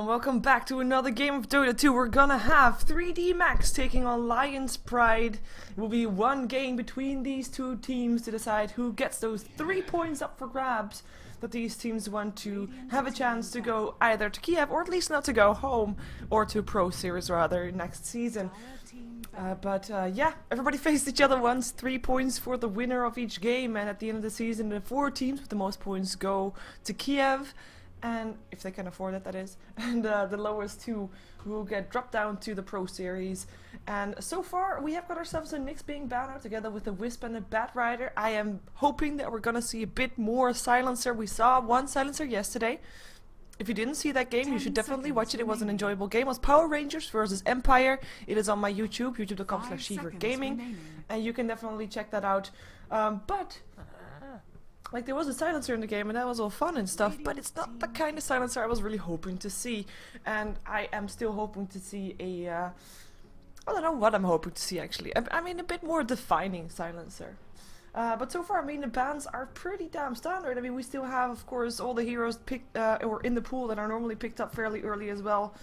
welcome back to another game of Dota 2. We're gonna have 3D Max taking on eL'Pride. It will be one game between these two teams to decide who gets those 3 points up for grabs that these teams want to have a chance to go either to Kiev or at least not to go home, or to Pro Series rather next season. Yeah, everybody faced each other once, 3 points for the winner of each game, and at the end of the season the 4 teams with the most points go to Kiev. And if they can afford it, that is. And the lowest 2 will get dropped down to the Pro Series. And so far, we have got ourselves a Nyx being banner together with a Wisp and a Bat Rider. I am hoping that we're gonna see a bit more Silencer. We saw one Silencer yesterday. If you didn't see that game, you should definitely watch it. It was an enjoyable game. It was Power Rangers versus Empire. It is on my YouTube, youtube.com/SheeverGaming. And you can definitely check that out. Like, there was a silencer in the game and that was all fun and stuff, but it's not the kind of silencer I was really hoping to see. And I am still hoping to see a, I don't know what I'm hoping to see actually. I mean, a bit more defining silencer. But so far, I mean, the bans are pretty damn standard. I mean, we still have, of course, all the heroes picked, or in the pool that are normally picked up fairly early as well.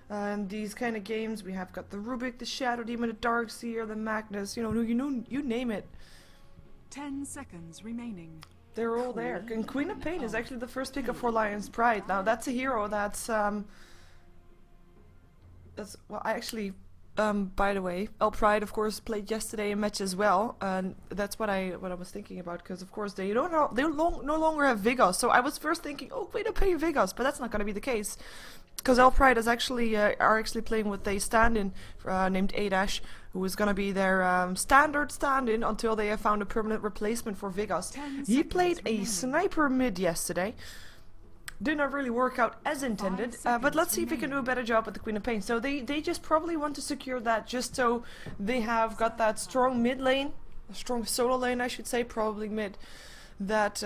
And these kind of games, we have got the Rubik, the Shadow Demon, the Darkseer, the Magnus, you name it. 10 seconds remaining. They're all there. And Queen of Pain is actually the first pick up for eL'Pride. Now that's a hero that's well, I actually by the way, eL'Pride of course played yesterday a match as well, and that's what I was thinking about, because of course they no longer have Vigos. So I was first thinking, oh, Queen of Pain Vigos, but that's not going to be the case. Because eL'Pride is actually are actually playing with a stand-in named A-, who is going to be their standard stand-in until they have found a permanent replacement for Vigos. He played a sniper mid yesterday. Did not really work out as intended, but let's see if we can do a better job with the Queen of Pain. So they just probably want to secure that just so they have got that strong mid lane, a strong solo lane I should say, probably mid, that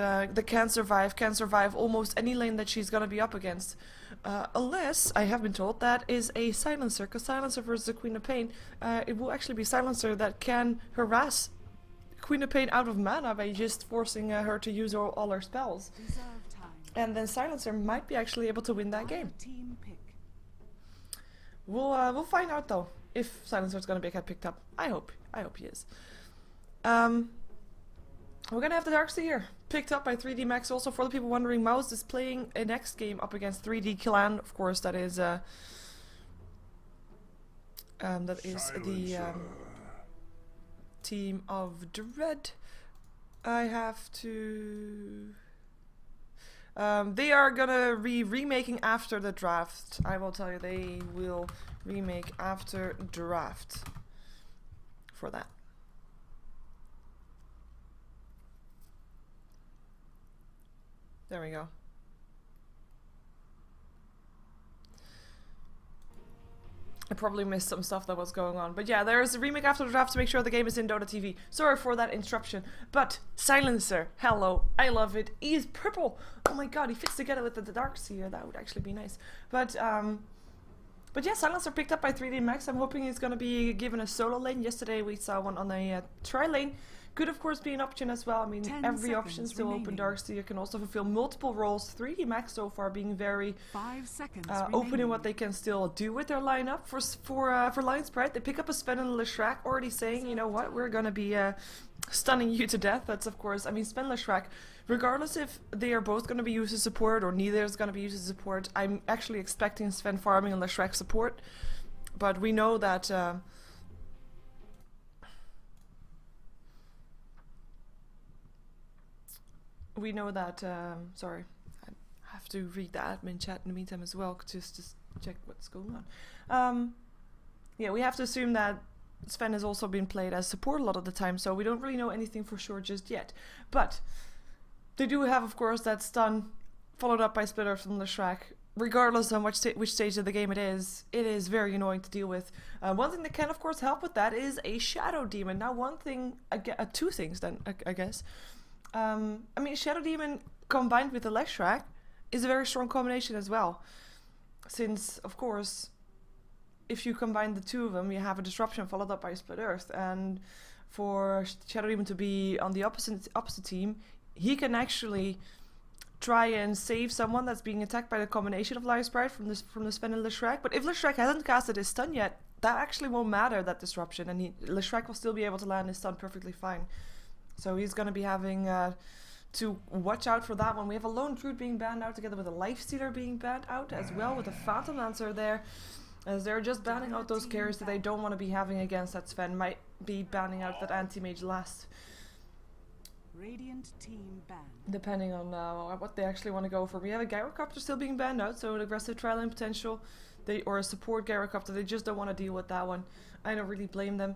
can survive almost any lane that she's going to be up against. Unless, I have been told, that is a Silencer, because Silencer versus the Queen of Pain, it will actually be Silencer that can harass Queen of Pain out of mana by just forcing her to use all her spells. And then Silencer might be actually able to win that game. We'll find out though, if Silencer's gonna get picked up. I hope he is. We're gonna have the Darkseer picked up by 3D Max. Also, for the people wondering, Mouse is playing a next game up against 3D Clan. Of course, that is the team of Dread. I have to. They are gonna be remaking after the draft. I will tell you, they will remake after draft for that. There we go. I probably missed some stuff that was going on. But yeah, there is a remake after the draft to make sure the game is in Dota TV. Sorry for that interruption. But Silencer, hello, I love it. He is purple. Oh my god, he fits together with the Darkseer. That would actually be nice. But yeah, Silencer picked up by 3D Max. I'm hoping he's going to be given a solo lane. Yesterday we saw one on a tri-lane. Could of course be an option as well. I mean, every option is still open. Darkseer can also fulfill multiple roles. 3D Max so far being very open in what they can still do with their lineup. For eL'Pride, they pick up a Sven and Leshrac, already saying, you know what, we're gonna be stunning you to death. That's of course, I mean, Sven Leshrac, regardless if they are both gonna be used as support or neither is gonna be used as support, I'm actually expecting Sven farming and Leshrac support. But we know that sorry, I have to read the admin chat in the meantime as well, just to check what's going on. Yeah, we have to assume that Sven has also been played as support a lot of the time, so we don't really know anything for sure just yet. But they do have, of course, that stun followed up by Splitter from Leshrac. Regardless on which stage of the game it is very annoying to deal with. One thing that can, of course, help with that is a Shadow Demon. Now, two things then, I guess. I mean, Shadow Demon combined with the Leshrac is a very strong combination as well. Since, of course, if you combine the two of them, you have a Disruption followed up by a Split Earth. And for Shadow Demon to be on the opposite team, he can actually try and save someone that's being attacked by the combination of eL'Pride from the Sven and Leshrac. But if Leshrac hasn't casted his stun yet, that actually won't matter, that disruption, and Leshrac will still be able to land his stun perfectly fine. So he's going to be having to watch out for that one. We have a Lone Druid being banned out together with a Lifestealer being banned out as well, with a Phantom Lancer there, as they're just banning out those carries that they don't want to be having against that Sven. Might be banning out that Anti-Mage last. Radiant team banned. Depending on what they actually want to go for. We have a Gyrocopter still being banned out, so an aggressive trial lane potential. Or a support Gyrocopter, they just don't want to deal with that one. I don't really blame them.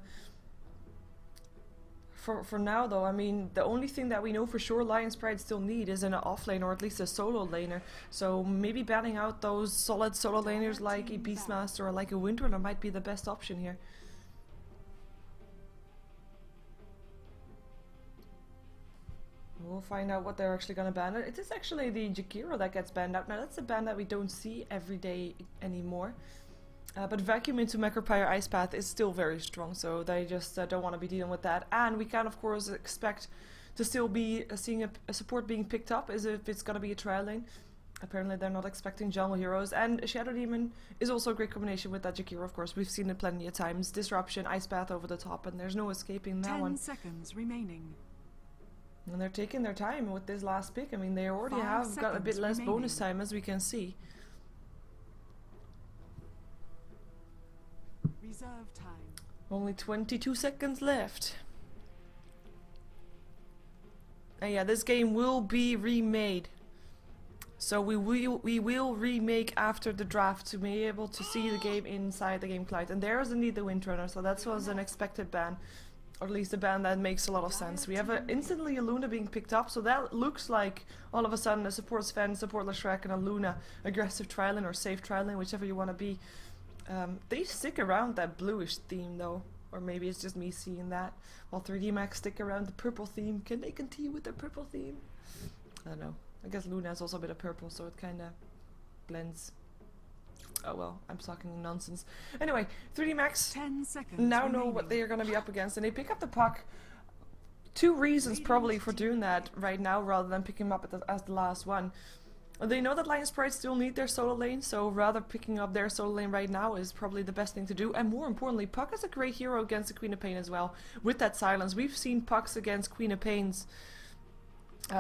For now though, I mean, the only thing that we know for sure eL'Pride still need is an off lane, or at least a solo laner. So maybe banning out those solid solo laners like a Beastmaster or like a Windrunner might be the best option here. We'll find out what they're actually going to ban. It is actually the Jakiro that gets banned out. Now that's a ban that we don't see every day anymore. But Vacuum into Macropyre Ice Path is still very strong, so they just don't want to be dealing with that. And we can of course expect to still be seeing a support being picked up as if it's going to be a trial lane. Apparently they're not expecting jungle heroes. And Shadow Demon is also a great combination with that Jakiro, of course. We've seen it plenty of times. Disruption, Ice Path over the top, and there's no escaping that 10 one. seconds remaining. And they're taking their time with this last pick. I mean, they already 5 have got a bit less remaining. bonus time, as we can see. Reserve time. Only 22 seconds left. And yeah, this game will be remade. So we will remake after the draft to be able to see the game inside the game client. And there is indeed the Windrunner, so that was an expected ban. Or at least a ban that makes a lot of sense. We have instantly a Luna being picked up, so that looks like all of a sudden a support Sven, support Leshrac, and a Luna aggressive trialing or safe trialing, whichever you want to be. They stick around that bluish theme though, or maybe it's just me seeing that. While 3D Max stick around the purple theme. Can they continue with the purple theme? I don't know. I guess Luna is also a bit of purple, so it kind of blends. Oh well, I'm talking nonsense. Anyway, 3D Max 10 seconds now remaining. know what they are going to be up against, and they pick up the puck. Two reasons probably for doing that right now rather than picking him up as the last one. They know that eL'Pride still need their solo lane, so rather picking up their solo lane right now is probably the best thing to do. And more importantly, Puck is a great hero against the Queen of Pain as well. With that silence, we've seen Pucks against Queen of Pains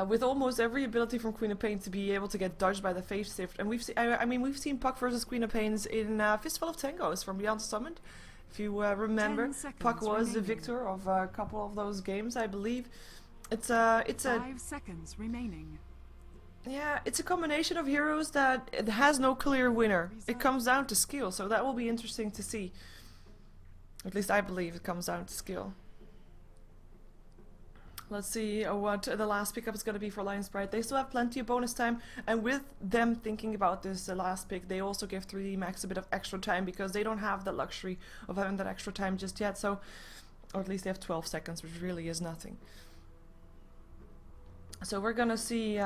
with almost every ability from Queen of Pain to be able to get dodged by the Phase Shift. And we've seen, I mean, we've seen Puck versus Queen of Pains in Fistful of Tangos from Beyond the Summit. If you remember, Puck was the victor of a couple of those games, I believe. It's 5 seconds remaining. Yeah, it's a combination of heroes that it has no clear winner. It comes down to skill, so that will be interesting to see. At least I believe it comes down to skill. Let's see what the last pickup is going to be for eL'Pride. They still have plenty of bonus time, and with them thinking about this last pick, they also give 3D Max a bit of extra time because they don't have the luxury of having that extra time just yet. So, or at least they have 12 seconds, which really is nothing. So we're gonna see.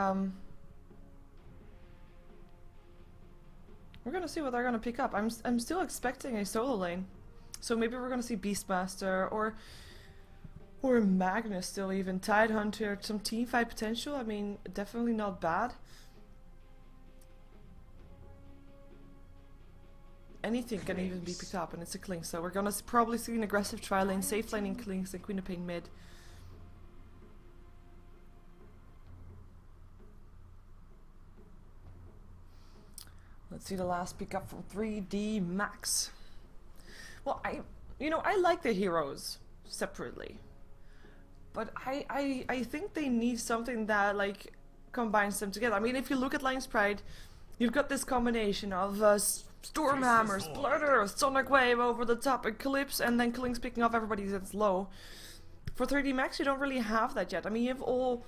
We're gonna see what they're gonna pick up. I'm still expecting a solo lane, so maybe we're gonna see Beastmaster or Magnus still, even Tidehunter, some teamfight potential. I mean, definitely not bad. Anything can even be picked up, and it's a Klink. So we're gonna probably see an aggressive trial lane, safe laning Klinks, and Queen of Pain mid. Let's see the last pickup from 3D Max. Well, I like the heroes separately, but I think they need something that like combines them together. I mean, if you look at eL'Pride, you've got this combination of Stormhammer, Splitter, Sonic Wave over the top, Eclipse, and then Klink's picking off everybody that's low. For 3D Max, you don't really have that yet. I mean, you have all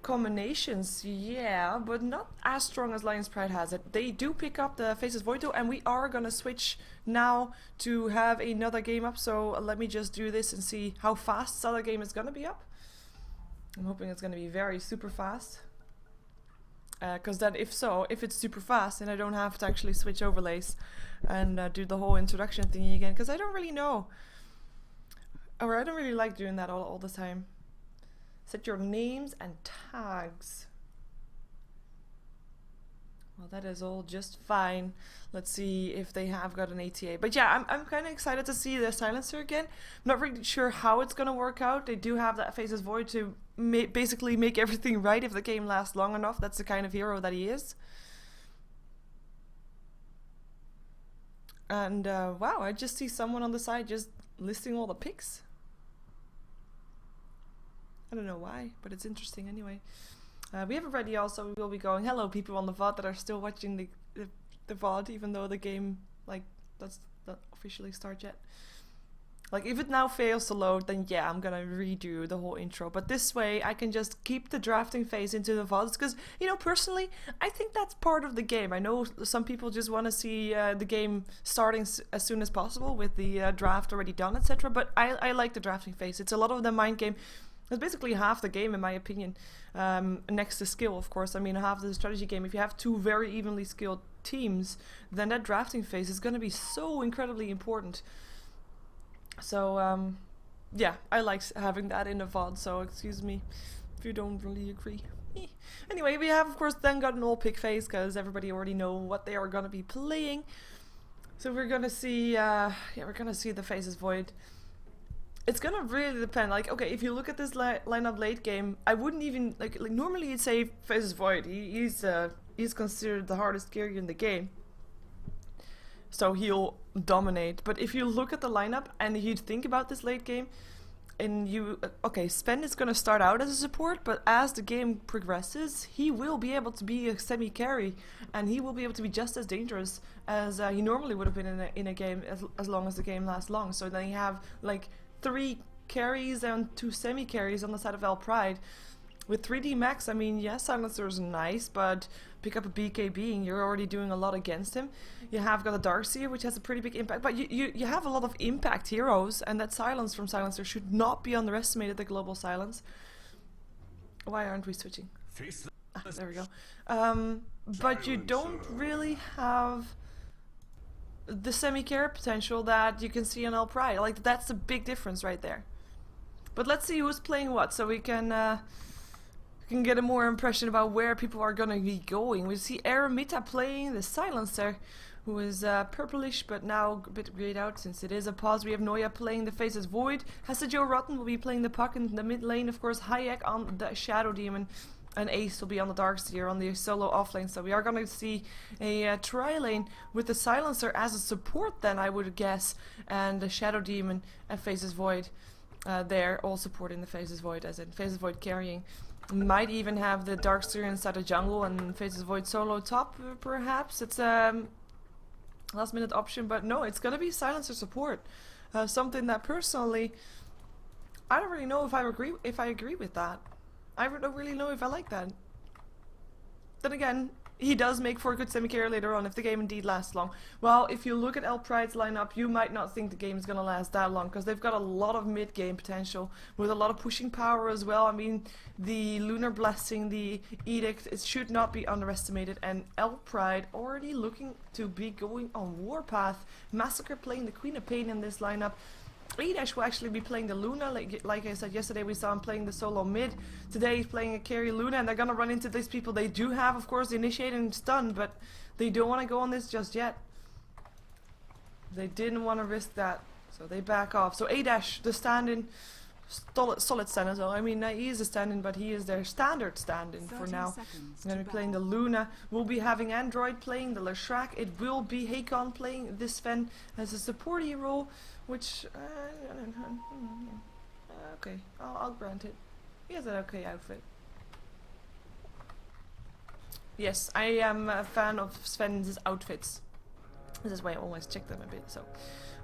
combinations, yeah, but not as strong as eL'Pride has it. They do pick up the Faceless Void though, and we are gonna switch now to have another game up, so let me just do this and see how fast this other game is gonna be up. I'm hoping it's gonna be very super fast, because then if it's super fast, then I don't have to actually switch overlays and do the whole introduction thingy again, because I don't really know, or I don't really like doing that all the time. Set your names and tags. Well, that is all just fine. Let's see if they have got an ATA. But yeah, I'm kind of excited to see the Silencer again. I'm not really sure how it's going to work out. They do have that Faces Void to basically make everything right if the game lasts long enough. That's the kind of hero that he is. And wow, I just see someone on the side just listing all the picks. I don't know why, but it's interesting anyway. We have already also, we will be going, hello people on the VOD that are still watching the VOD, even though the game, like, does not officially start yet. Like, if it now fails to load, then yeah, I'm gonna redo the whole intro. But this way, I can just keep the drafting phase into the VODs, because, you know, personally, I think that's part of the game. I know some people just want to see the game starting as soon as possible with the draft already done, etc. But I like the drafting phase. It's a lot of the mind game. It's basically half the game, in my opinion, next to skill, of course. I mean, half the strategy game. If you have two very evenly skilled teams, then that drafting phase is going to be so incredibly important. So, yeah, I like having that in the VOD, so excuse me if you don't really agree. Anyway, we have, of course, then got an all pick phase, because everybody already know what they are going to be playing. So we're going to see, yeah, we're going to see the Faces Void. It's gonna really depend. Like, okay, if you look at this lineup late game, I wouldn't even like normally you'd say Faces Void. He's considered the hardest carry in the game, so he'll dominate. But if you look at the lineup and you'd think about this late game, and you okay, Sven is gonna start out as a support, but as the game progresses, he will be able to be a semi carry, and he will be able to be just as dangerous as he normally would have been in a game as long as the game lasts long. So then you have like 3 carries and 2 semi-carries on the side of eL'Pride. With 3D max, I mean, yes, Silencer is nice, but pick up a BKB and you're already doing a lot against him. You have got a Darkseer, which has a pretty big impact, but you have a lot of impact heroes, and that silence from Silencer should not be underestimated, the global silence. Why aren't we switching? Ah, there we go. But you don't really have the semi-carry potential that you can see on eL'Pride. Like, that's the big difference right there. But let's see who's playing what, so we can get a more impression about where people are gonna be going. We see Aramita playing the Silencer, who is purplish but now a bit grayed out since it is a pause. We have Noya playing the Faces Void. Joe Rotten will be playing the puck in the mid lane, of course. Hayek on the Shadow Demon. And Ace will be on the Darkseer on the solo offlane, so we are going to see a tri-lane with the Silencer as a support then, I would guess, and the Shadow Demon and Faces Void there, all supporting the Faces Void, as in Faces Void carrying. Might even have the Darkseer inside the jungle and Faces Void solo top, perhaps. It's a last minute option, but no, it's going to be Silencer support. Something that personally, I don't really know if I agree with that. I don't really know if I like that. Then again, he does make for a good semi-carry later on if the game indeed lasts long. Well, if you look at eL'Pride's lineup, you might not think the game is going to last that long, because they've got a lot of mid-game potential with a lot of pushing power as well. I mean, the Lunar Blessing, the Edict, it should not be underestimated, and eL'Pride already looking to be going on Warpath. Massacre playing the Queen of Pain in this lineup. eDash will actually be playing the Luna, like I said yesterday, we saw him playing the solo mid. Today he's playing a carry Luna, and they're gonna run into these people. They do have, of course, the initiate and stun, but they don't want to go on this just yet. They didn't want to risk that, so they back off. So eDash, the stand-in, solid stand as well. I mean, he is a stand-in, but he is their standard stand-in for now. I'm going to be playing the Luna. We'll be having Android playing the Leshrac. It will be Hakon playing this Sven as a supporty role, which, okay, I'll grant it. He has an okay outfit. Yes, I am a fan of Sven's outfits. This is why I always check them a bit, so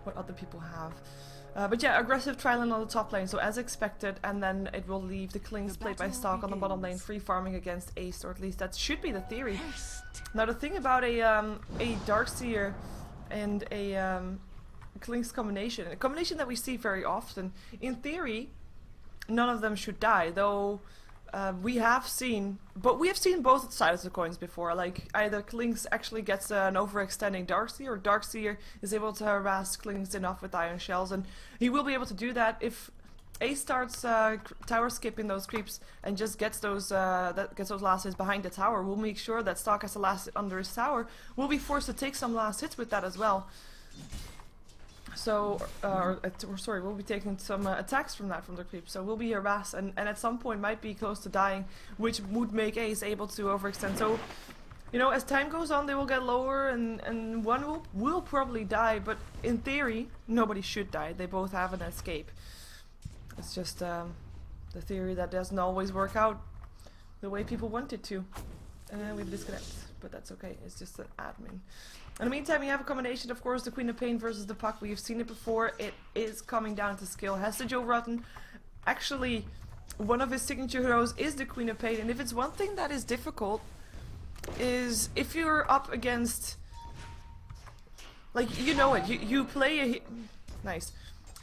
what other people have. But yeah, aggressive tri-lane on the top lane, so as expected, and then it will leave the Klings played by Stalk on the bottom lane, free farming against Ace, or at least that should be the theory. Now the thing about a Darkseer and a Klings combination, a combination that we see very often, in theory, none of them should die, though we have seen both sides of the coins before. Like, either Klings actually gets an overextending Darkseer, or Darkseer is able to harass Klings enough with Iron Shells, and he will be able to do that if Ace starts tower skipping those creeps and just gets those last hits behind the tower, we'll make sure that Stark has a last hit under his tower. We'll be forced to take some last hits with that as well. So, sorry, we'll be taking some attacks from that, from the creep. So we'll be harassed and at some point might be close to dying, which would make Ace able to overextend. So, you know, as time goes on, they will get lower and one will probably die, but in theory, nobody should die. They both have an escape. It's just the theory that doesn't always work out the way people want it to. And we disconnect, but that's okay. It's just an admin. In the meantime, we have a combination, of course, the Queen of Pain versus the Puck. We've seen it before. It is coming down to skill. Has the Joe Rotten. Actually, one of his signature heroes is the Queen of Pain. And if it's one thing that is difficult, is if you're up against... Like, you know it. You play a... Nice.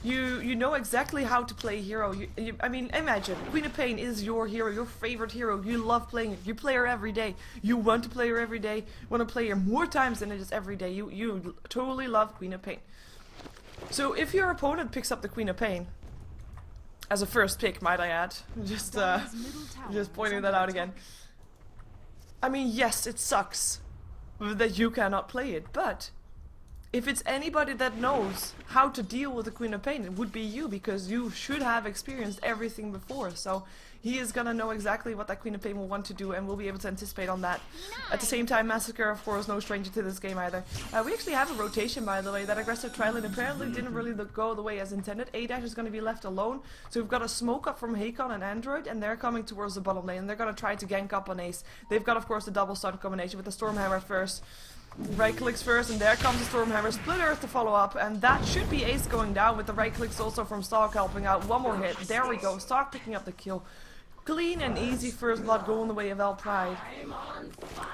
You know exactly how to play a hero. I mean, imagine, Queen of Pain is your hero, your favorite hero. You love playing it. You play her every day. You want to play her every day. Want to play her more times than it is every day. You totally love Queen of Pain. So if your opponent picks up the Queen of Pain, as a first pick, might I add, just pointing that out again. I mean, yes, it sucks that you cannot play it, but if it's anybody that knows how to deal with the Queen of Pain, it would be you, because you should have experienced everything before. So he is gonna know exactly what that Queen of Pain will want to do, and we'll be able to anticipate on that. At the same time, Massacre, of course, no stranger to this game either. We actually have a rotation, by the way. That aggressive tri-lane apparently didn't really go the way as intended. A-Dash is gonna be left alone. So we've got a smoke up from Hakon and Android, and they're coming towards the bottom lane. They're gonna try to gank up on Ace. They've got, of course, the double stun combination with the Stormhammer first. Right clicks first, and there comes the Stormhammer. Split Earth to follow up, and that should be Ace going down with the right clicks also from Stark helping out. One more hit. There we go. Stark picking up the kill. Clean and easy first blood going the way of eL'Pride.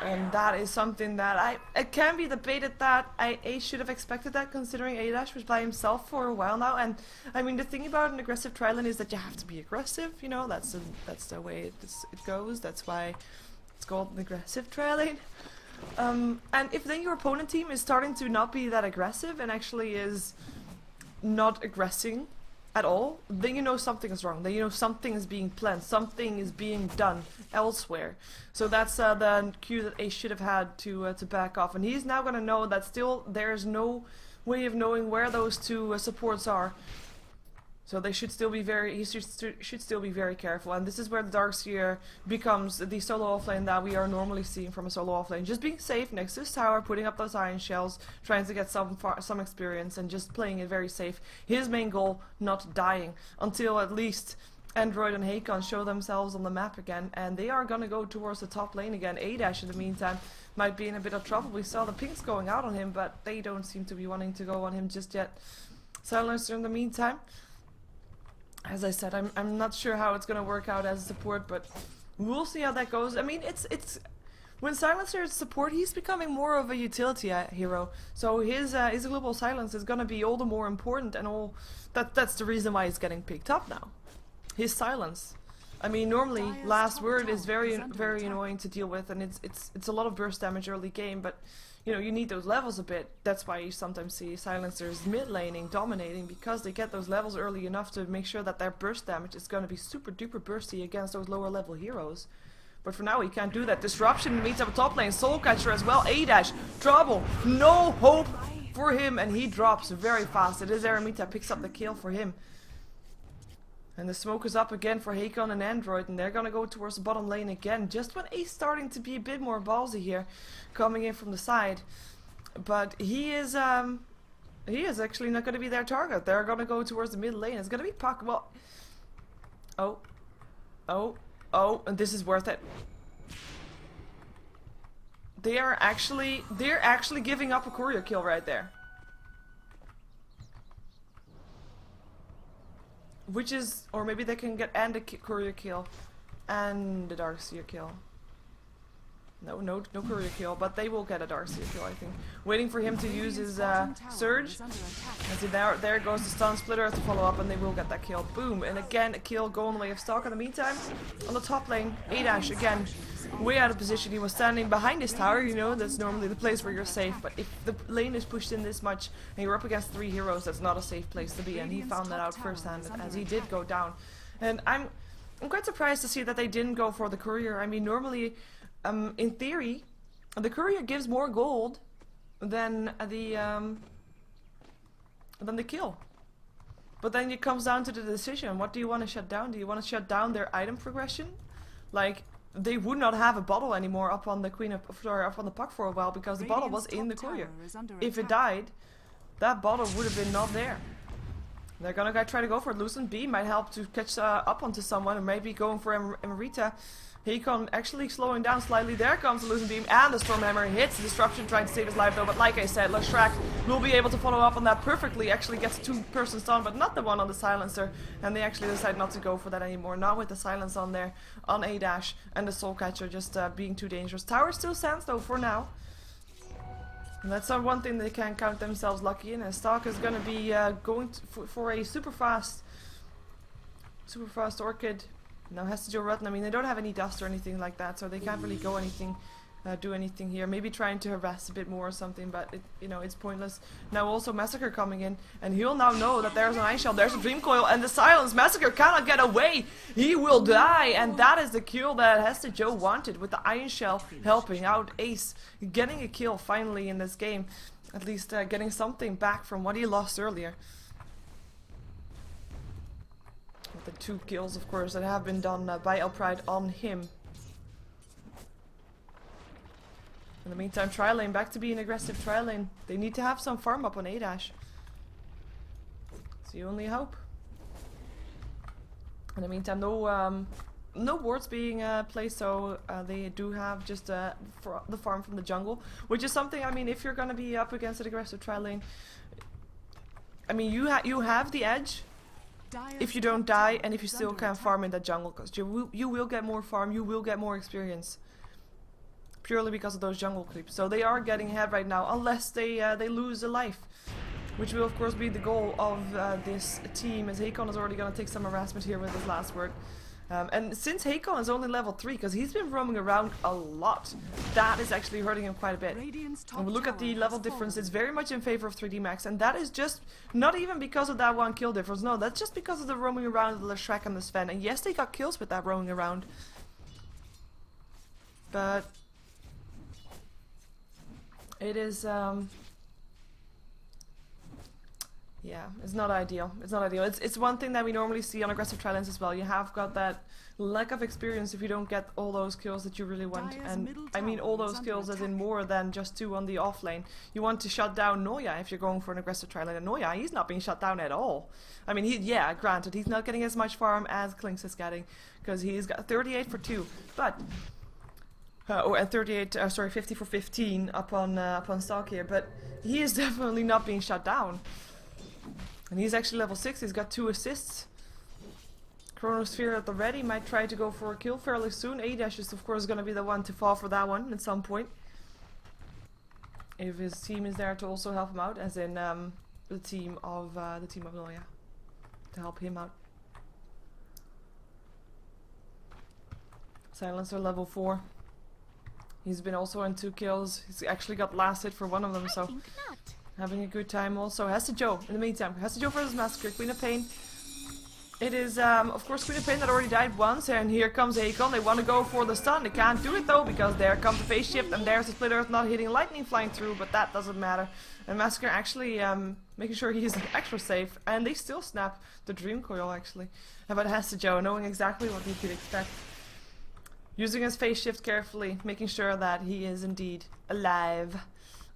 And that is something that it can be debated that Ace should have expected that, considering A-Dash was by himself for a while now. And I mean, the thing about an aggressive tri-lane is that you have to be aggressive, you know, that's the way it goes. That's why it's called an aggressive tri-lane. And if then your opponent team is starting to not be that aggressive and actually is not aggressing at all, then you know something is wrong. Then you know something is being planned, something is being done elsewhere. So that's the cue that Ace should have had to back off. And he's now going to know that still there's no way of knowing where those two supports are. So they should still be he should still be very careful, and this is where the Darkseer becomes the solo offlane that we are normally seeing from a solo offlane. Just being safe next to his tower, putting up those iron shells, trying to get some experience, and just playing it very safe. His main goal, not dying, until at least Android and Hakon show themselves on the map again, and they are gonna go towards the top lane again. A-Dash in the meantime might be in a bit of trouble. We saw the pinks going out on him, but they don't seem to be wanting to go on him just yet. Silencer in the meantime. As I said, I'm not sure how it's gonna work out as a support, but we'll see how that goes. I mean, it's when Silencer is support, he's becoming more of a utility hero. So his global silence is gonna be all the more important, and all that's the reason why he's getting picked up now. His silence. I mean, normally last word is very annoying to deal with, and it's a lot of burst damage early game, but you know, you need those levels a bit. That's why you sometimes see Silencers mid-laning, dominating, because they get those levels early enough to make sure that their burst damage is going to be super duper bursty against those lower level heroes. But for now, he can't do that. Disruption meets up top lane, Soulcatcher as well, A-Dash, trouble, no hope for him, and he drops very fast. It is Eremita picks up the kill for him. And the smoke is up again for Hakon and Android, and they're gonna go towards the bottom lane again, just when Ace starting to be a bit more ballsy here, coming in from the side. But he is actually not gonna be their target. They're gonna go towards the mid lane. It's gonna be Puck. Well, oh, and this is worth it. They're actually giving up a courier kill right there. Which is, or maybe they can get and a courier kill and the Darkseer kill. No courier kill, but they will get a Darcy kill, I think. Waiting for him to use his surge. And see, there goes the stun splitter to follow up, and they will get that kill. Boom! And again, a kill going the way of Stalk. In the meantime, on the top lane, A-Dash again, way out of position. He was standing behind his tower, you know, that's normally the place where you're safe. But if the lane is pushed in this much, and you're up against 3 heroes, that's not a safe place to be. And he found that out firsthand, as he did go down. And I'm quite surprised to see that they didn't go for the courier. I mean, normally, in theory, the courier gives more gold than the kill. But then it comes down to the decision. What do you want to shut down? Do you want to shut down their item progression? Like, they would not have a bottle anymore up on the up on the puck for a while because the bottle was in the courier. If it died, that bottle would have been not there. They're gonna try to go for it. Lucent B might help to catch up onto someone, and maybe going for Emerita. Hacon actually slowing down slightly. There comes the Lucent Beam, and the Stormhammer hits Disruption, trying to save his life though. But like I said, Leshrac will be able to follow up on that perfectly. Actually gets 2-person stun, but not the one on the silencer. And they actually decide not to go for that anymore. Not with the silence on there, on A-Dash, and the Soul Catcher just being too dangerous. Tower still stands though for now. And that's one thing they can count themselves lucky in. And Stalk is going to be going for a super fast Orchid. Now has to do Rotten. I mean, they don't have any dust or anything like that, so they can't really go do anything here. Maybe trying to harass a bit more or something, but it's pointless. Now also Massacre coming in, and he'll now know that there's an Ice Shell, there's a Dream Coil, and the silence. Massacre cannot get away. He will die, and that is the kill that Hester Joe wanted, with the Iron Shell helping out Ace, getting a kill finally in this game. At least getting something back from what he lost earlier. The 2 kills, of course, that have been done by eL'Pride on him. In the meantime, tri-lane, back to being aggressive tri-lane. They need to have some farm up on A-Dash. It's the only hope. In the meantime, no wards being placed, so they do have just the farm from the jungle. Which is something, I mean, if you're going to be up against an aggressive tri-lane, I mean, you have the edge. If you don't die, and if you still can farm in that jungle, because you will get more farm, you will get more experience. Purely because of those jungle creeps. So they are getting ahead right now, unless they lose a life. Which will of course be the goal of this team, as Hakon is already going to take some harassment here with his last word. And since Hakon is only level 3, because he's been roaming around a lot, that is actually hurting him quite a bit. And we look at the level difference, it's very much in favor of 3D Max, and that is just not even because of that 1 kill difference, no, that's just because of the roaming around of the Leshrac and the Sven. And yes, they got kills with that roaming around. But it is, yeah, it's not ideal. It's not ideal. It's one thing that we normally see on aggressive tri-lanes as well. You have got that lack of experience if you don't get all those kills that you really want. And I mean all those kills as in more than just 2 on the off lane. You want to shut down Noya if you're going for an aggressive tri-lane. And Noya, he's not being shut down at all. I mean, yeah, granted, he's not getting as much farm as Klinks is getting, because he's got 38 for 2. But and 50 for 15 up on Stalk here. But he is definitely not being shut down. And he's actually level 6, he's got 2 assists. Chronosphere at the ready, might try to go for a kill fairly soon. A-Dash is of course going to be the one to fall for that one at some point. If his team is there to also help him out, as in the team of Noya, to help him out. Silencer level 4. He's been also on 2 kills. He's actually got last hit for 1 of them, so having a good time also. Hester Joe, in the meantime. Hester Joe versus Massacre. Queen of Pain. It is, of course, Queen of Pain that already died once. And here comes Hakon. They want to go for the stun. They can't do it though, because there comes the phase shift. And there's the Split Earth not hitting, lightning flying through. But that doesn't matter. And Massacre actually making sure he's extra safe. And they still snap the Dream Coil actually. But Hester Joe, knowing exactly what you could expect. Using his phase shift carefully. Making sure that he is indeed alive.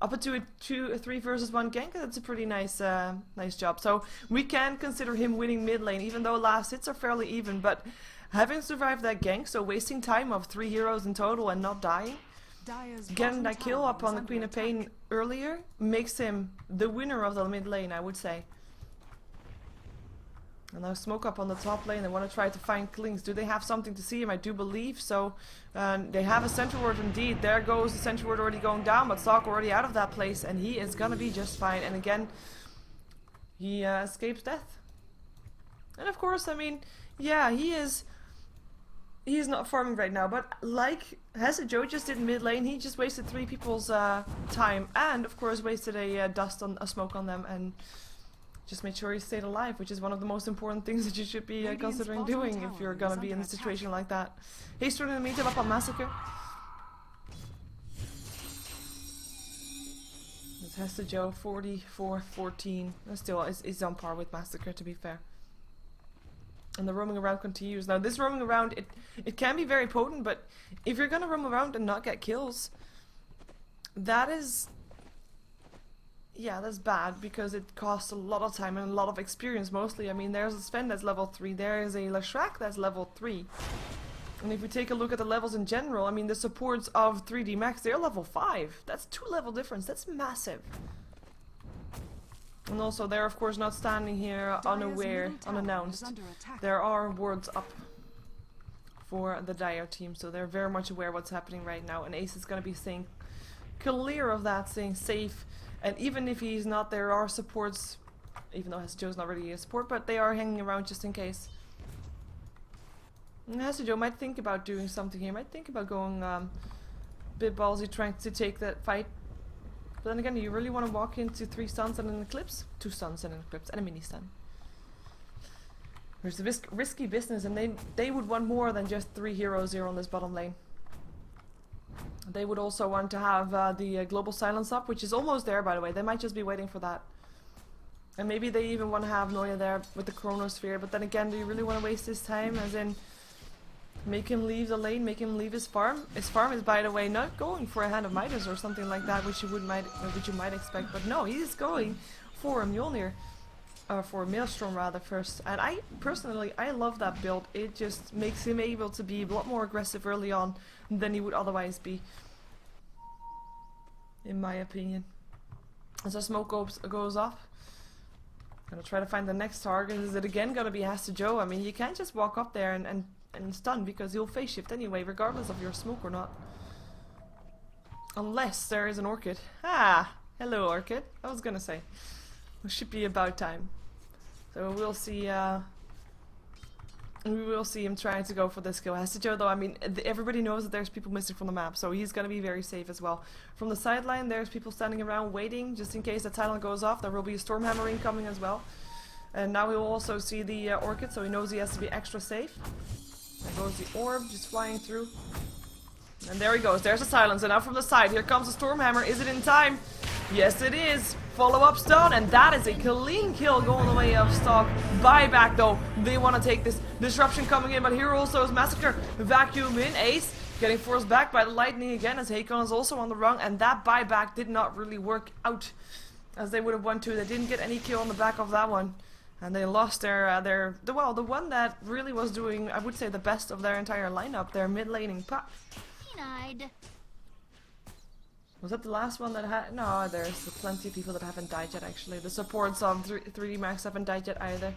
Up into a 3 versus 1 gank, that's a pretty nice nice job. So we can consider him winning mid lane, even though last hits are fairly even. But having survived that gank, so wasting time of 3 heroes in total and not dying, getting that kill up on the Queen of Pain earlier, makes him the winner of the mid lane, I would say. And now smoke up on the top lane. They want to try to find Klings. Do they have something to see him? I do believe so. They have a sentry ward indeed. There goes the sentry ward already going down, but Stark already out of that place, and he is gonna be just fine. And again, he escapes death. And of course, I mean, yeah, he's not farming right now, but like Joe just did in mid lane, he just wasted 3 people's time, and of course wasted a smoke on them, and just made sure he stayed alive, which is one of the most important things that you should be considering doing if you're gonna be in a situation like that. He's turning the meter up on Massacre. This has to Joe 44-14. Still is on par with Massacre, to be fair. And the roaming around continues. Now this roaming around, it can be very potent, but if you're gonna roam around and not get kills, that's bad, because it costs a lot of time and a lot of experience mostly. I mean, there's a Sven that's level 3, there is a Leshrac that's level 3. And if we take a look at the levels in general, I mean, the supports of 3D Max, they're level 5. That's 2 level difference, that's massive. And also, they're of course not standing here unaware, unannounced. There are wards up for the Dire team, so they're very much aware what's happening right now. And Ace is going to be staying clear of that, staying safe. And even if he's not, there are supports, even though Joe's not really a support, but they are hanging around just in case. And Joe might think about doing something here, might think about going a bit ballsy, trying to take that fight. But then again, do you really want to walk into 3 stuns and an eclipse? 2 stuns and an eclipse and a mini stun. There's a risky business, and they would want more than just 3 heroes here on this bottom lane. They would also want to have the global silence up, which is almost there, by the way. They might just be waiting for that. And maybe they even want to have Noya there with the Chronosphere. But then again, do you really want to waste this time? As in, make him leave the lane, make him leave his farm. His farm is, by the way, not going for a Hand of Midas or something like that, which you might expect. But no, he's going for a Mjolnir. For a Maelstrom rather first. And I personally love that build. It just makes him able to be a lot more aggressive early on than he would otherwise be, in my opinion. As our smoke goes off, gonna try to find the next target. Is it again gonna be Joe? I mean, you can't just walk up there and stun, because he'll phase shift anyway, regardless of your smoke or not. Unless there is an Orchid. Ah, hello Orchid. I was gonna say, it should be about time. So we'll see. We will see him trying to go for this kill. Joe, though, I mean, everybody knows that there's people missing from the map, so he's gonna be very safe as well. From the sideline, there's people standing around waiting, just in case the talent goes off. There will be a Stormhammer incoming as well. And now he'll also see the Orchid, so he knows he has to be extra safe. There goes the orb, just flying through. And there he goes, there's a silence, and now from the side, here comes the Stormhammer. Is it in time? Yes it is! Follow-up stun, and that is a clean kill going the way of Stock. Buyback though, they want to take this disruption coming in, but here also is Massacre. Vacuum in, Ace getting forced back by the lightning again, as Hakon is also on the run, and that buyback did not really work out as they would have wanted to. They didn't get any kill on the back of that one. And they lost the one that really was doing, I would say, the best of their entire lineup, their mid-laning pack. Was that the last one that had? No, there's plenty of people that haven't died yet, actually. The supports of 3D Max haven't died yet either.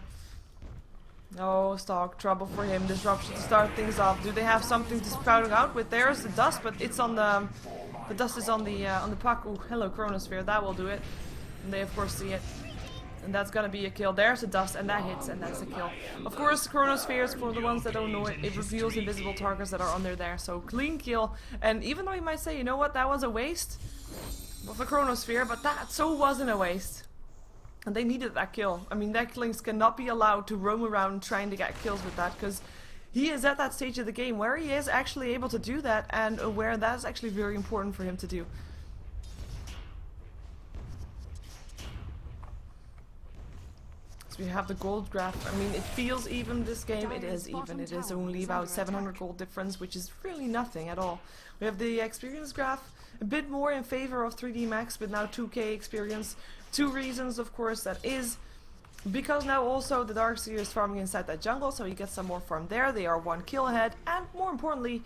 Oh, Stalk, trouble for him. Disruption to start things off. Do they have something to sprout out with? There's the dust, but it's on the dust is on the puck. Ooh, hello, Chronosphere. That will do it. And they of course see it. And that's gonna be a kill. There's the dust, and that hits, and that's a kill. Of course, Chronospheres, for the ones that don't know it, it reveals invisible targets that are under there. So clean kill. And even though you might say, you know what, that was a waste of the Chronosphere, but that so wasn't a waste. And they needed that kill. I mean, that Klings cannot be allowed to roam around trying to get kills with that, because he is at that stage of the game where he is actually able to do that, and where that is actually very important for him to do. So we have the gold graph. I mean, it feels even this game. It is even. It is only about 700 gold difference, which is really nothing at all. We have the experience graph, a bit more in favor of 3D Max, with now 2k experience. 2 reasons, of course, that is because now also the Darkseer is farming inside that jungle, so you get some more farm there. They are 1 kill ahead, and more importantly,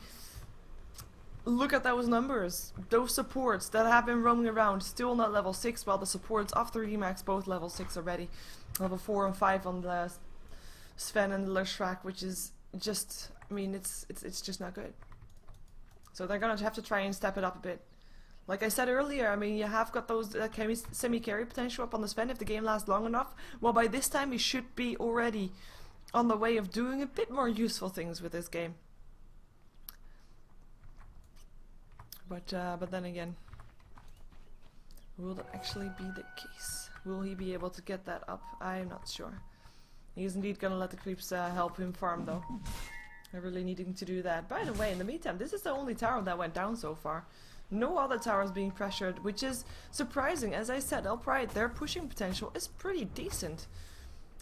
look at those numbers. Those supports that have been roaming around, still not level 6, while the supports of 3D Max both level 6 already. Level 4 and 5 on the Sven and Leshrak, which is just, I mean, it's just not good. So they're gonna have to try and step it up a bit. Like I said earlier, I mean, you have got those semi-carry potential up on the Sven if the game lasts long enough. Well, by this time he should be already on the way of doing a bit more useful things with this game. But then again, will that actually be the case? Will he be able to get that up? I'm not sure. He is indeed gonna let the creeps help him farm though. They're really needing to do that. By the way, in the meantime, this is the only tower that went down so far. No other towers being pressured, which is surprising. As I said, eL'Pride, their pushing potential is pretty decent.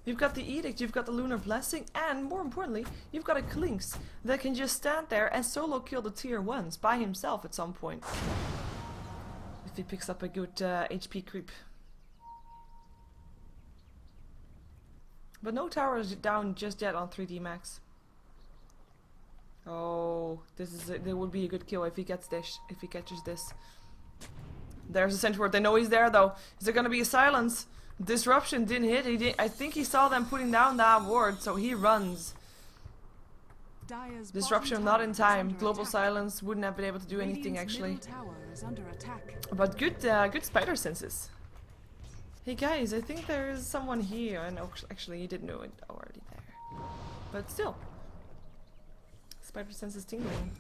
You've got the Edict, you've got the Lunar Blessing, and more importantly, you've got a Klinks that can just stand there and solo kill the tier 1s by himself at some point. If he picks up a good HP creep. But no towers down just yet on 3D Max. Oh, there would be a good kill if he gets this, if he catches this. There's a Centaur. They know he's there though. Is there gonna be a silence? Disruption didn't hit. I think he saw them putting down that ward, so he runs. Disruption not in time. Global silence wouldn't have been able to do anything actually. But good spider senses. Hey guys, I think there is someone here, and actually you didn't know it already there. But still. Spider sense is tingling.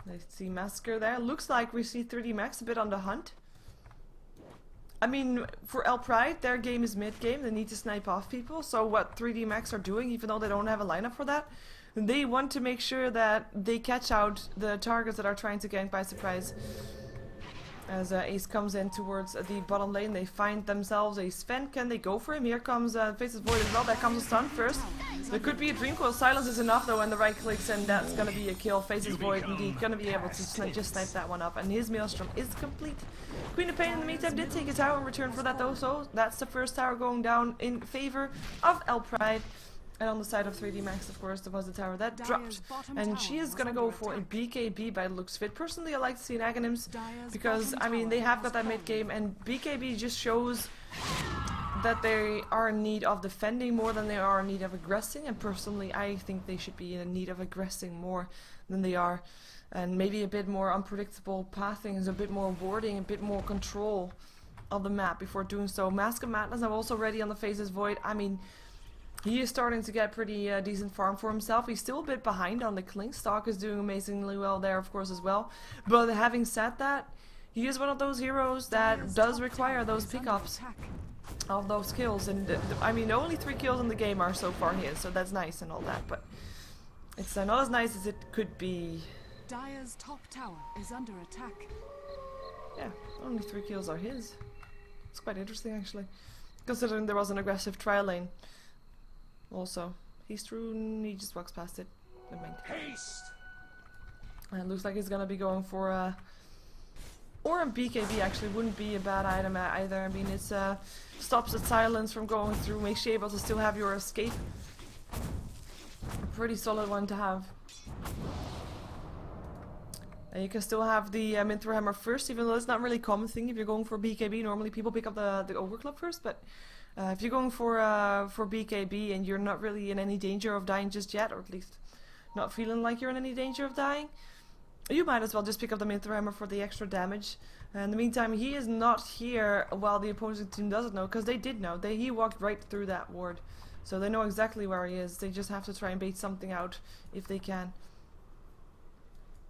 I see Massacre there. Looks like we see 3D Max a bit on the hunt. I mean, for eL'Pride, their game is mid-game. They need to snipe off people. So what 3D Max are doing, even though they don't have a lineup for that, they want to make sure that they catch out the targets that are trying to gank by surprise. As Ace comes in towards the bottom lane, they find themselves a Sven. Can they go for him? Here comes Faces Void as well. There comes a stun first. There could be a Dream Coil. Silence is enough though, and the right clicks, and that's gonna be a kill. Faces Void indeed gonna be able to just snipe that one up, and his Maelstrom is complete. Queen of Pain in the meantime did take a tower in return for that though, so that's the first tower going down in favor of eL'Pride. And on the side of 3D Max, of course, there was the tower that dropped. And she is gonna go for a BKB by the looks of it. Personally, I like to see an Aghanims because, I mean, they have got that mid-game, and BKB just shows that they are in need of defending more than they are in need of aggressing. And personally, I think they should be in need of aggressing more than they are. And maybe a bit more unpredictable pathings, a bit more warding, a bit more control of the map before doing so. Mask of Madness, I'm also ready on the Faces Void. I mean, he is starting to get pretty decent farm for himself. He's still a bit behind on the Klink. Stalk is doing amazingly well there, of course, as well. But having said that, he is one of those heroes that does require those pickups of those kills. And I mean, only 3 kills in the game are so far his, so that's nice and all that. But it's not as nice as it could be. Dire's top tower is under attack. Yeah, only 3 kills are his. It's quite interesting, actually, considering there was an aggressive trial lane. Also, he's through, he just walks past it. Haste! And it looks like he's gonna be going for or a BKB actually wouldn't be a bad item either. I mean, it's stops the silence from going through, makes you able to still have your escape. A pretty solid one to have. And you can still have the Minthra Hammer first, even though it's not really a common thing if you're going for BKB. Normally people pick up the Ogre Club first, but if you're going for BKB and you're not really in any danger of dying just yet, or at least not feeling like you're in any danger of dying, you might as well just pick up the Minthra Hammer for the extra damage. In the meantime, he is not here while the opposing team doesn't know, because they did know. He walked right through that ward, so they know exactly where he is. They just have to try and bait something out if they can.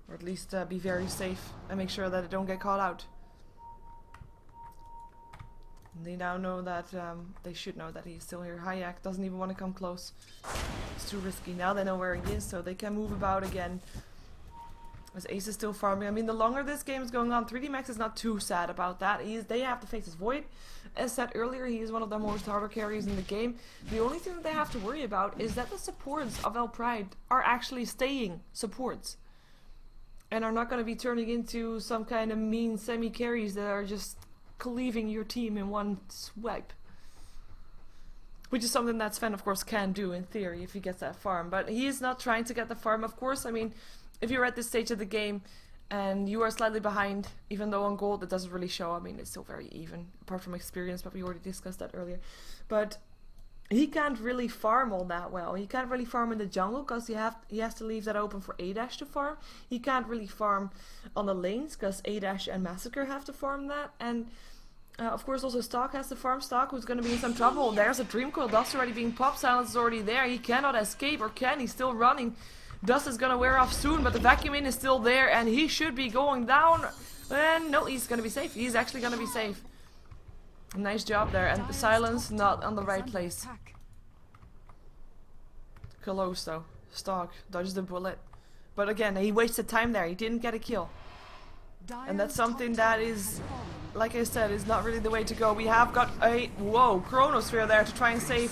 Or at least be very safe and make sure that they don't get caught out. And they now know that, they should know that he's still here. Hayek doesn't even want to come close. It's too risky. Now they know where he is, so they can move about again. As Ace is still farming. I mean, the longer this game is going on, 3D Max is not too sad about that. They have to face his Void. As said earlier, he is one of the most harder carries in the game. The only thing that they have to worry about is that the supports of eL'Pride are actually staying supports. And are not going to be turning into some kind of mean semi-carries that are just cleaving your team in one swipe. Which is something that Sven, of course, can do in theory if he gets that farm. But he is not trying to get the farm, of course. I mean, if you're at this stage of the game and you are slightly behind, even though on gold it doesn't really show. I mean, it's still very even, apart from experience, but we already discussed that earlier. But he can't really farm all that well. He can't really farm in the jungle because he has to leave that open for A Dash to farm. He can't really farm on the lanes because A Dash and Massacre have to farm that. And of course also Stark has to farm. Stark, who's going to be in some trouble. There's a Dream Coil. Dust already being popped. Silence is already there. He cannot escape, or can? He's still running. Dust is going to wear off soon, but the vacuum in is still there and he should be going down. And no, he's going to be safe. He's actually going to be safe. Nice job there, and the silence not on the right place. Close though. Stark dodged the bullet. But again, he wasted time there. He didn't get a kill. And that's something that is, like I said, is not really the way to go. We have got a, Chronosphere there to try and save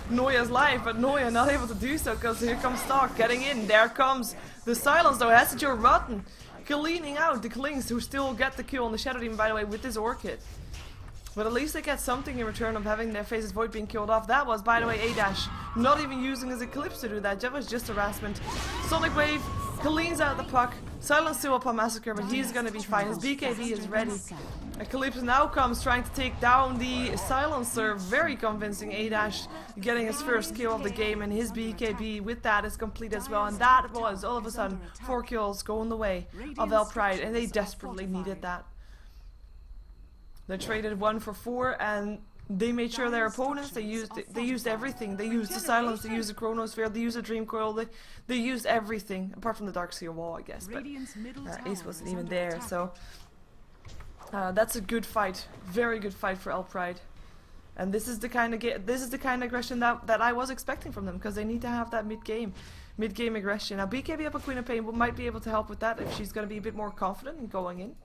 Noya's life, but Noya not able to do so because here comes Stark getting in. There comes the silence though. Hesijo rotten. Cleaning out the Klings who still get the kill on the Shadow Demon, by the way, with this Orchid. But at least they get something in return of having their Faceless Void being killed off. That was, by the way, A Dash not even using his Eclipse to do that. That was just harassment. Sonic Wave cleans out the puck. Silence still up on Massacre, but he's gonna be fine. His BKB is ready. Eclipse now comes trying to take down the Silencer. Very convincing. A Dash getting his first kill of the game, and his BKB with that is complete as well. And that was all of a sudden 4 kills going the way of eL'Pride, and they desperately needed that. They traded 1 for 4, and they made sure their opponents, they used everything. They used the silence, they used the Chronosphere, they used the Dream Coil, they used everything apart from the Darkseer wall, I guess. But Ace wasn't even there, so that's a good fight, very good fight for eL'Pride. And this is the kind of aggression that I was expecting from them, because they need to have that mid-game aggression. Now BKB up on Queen of Pain might be able to help with that if she's going to be a bit more confident in going in.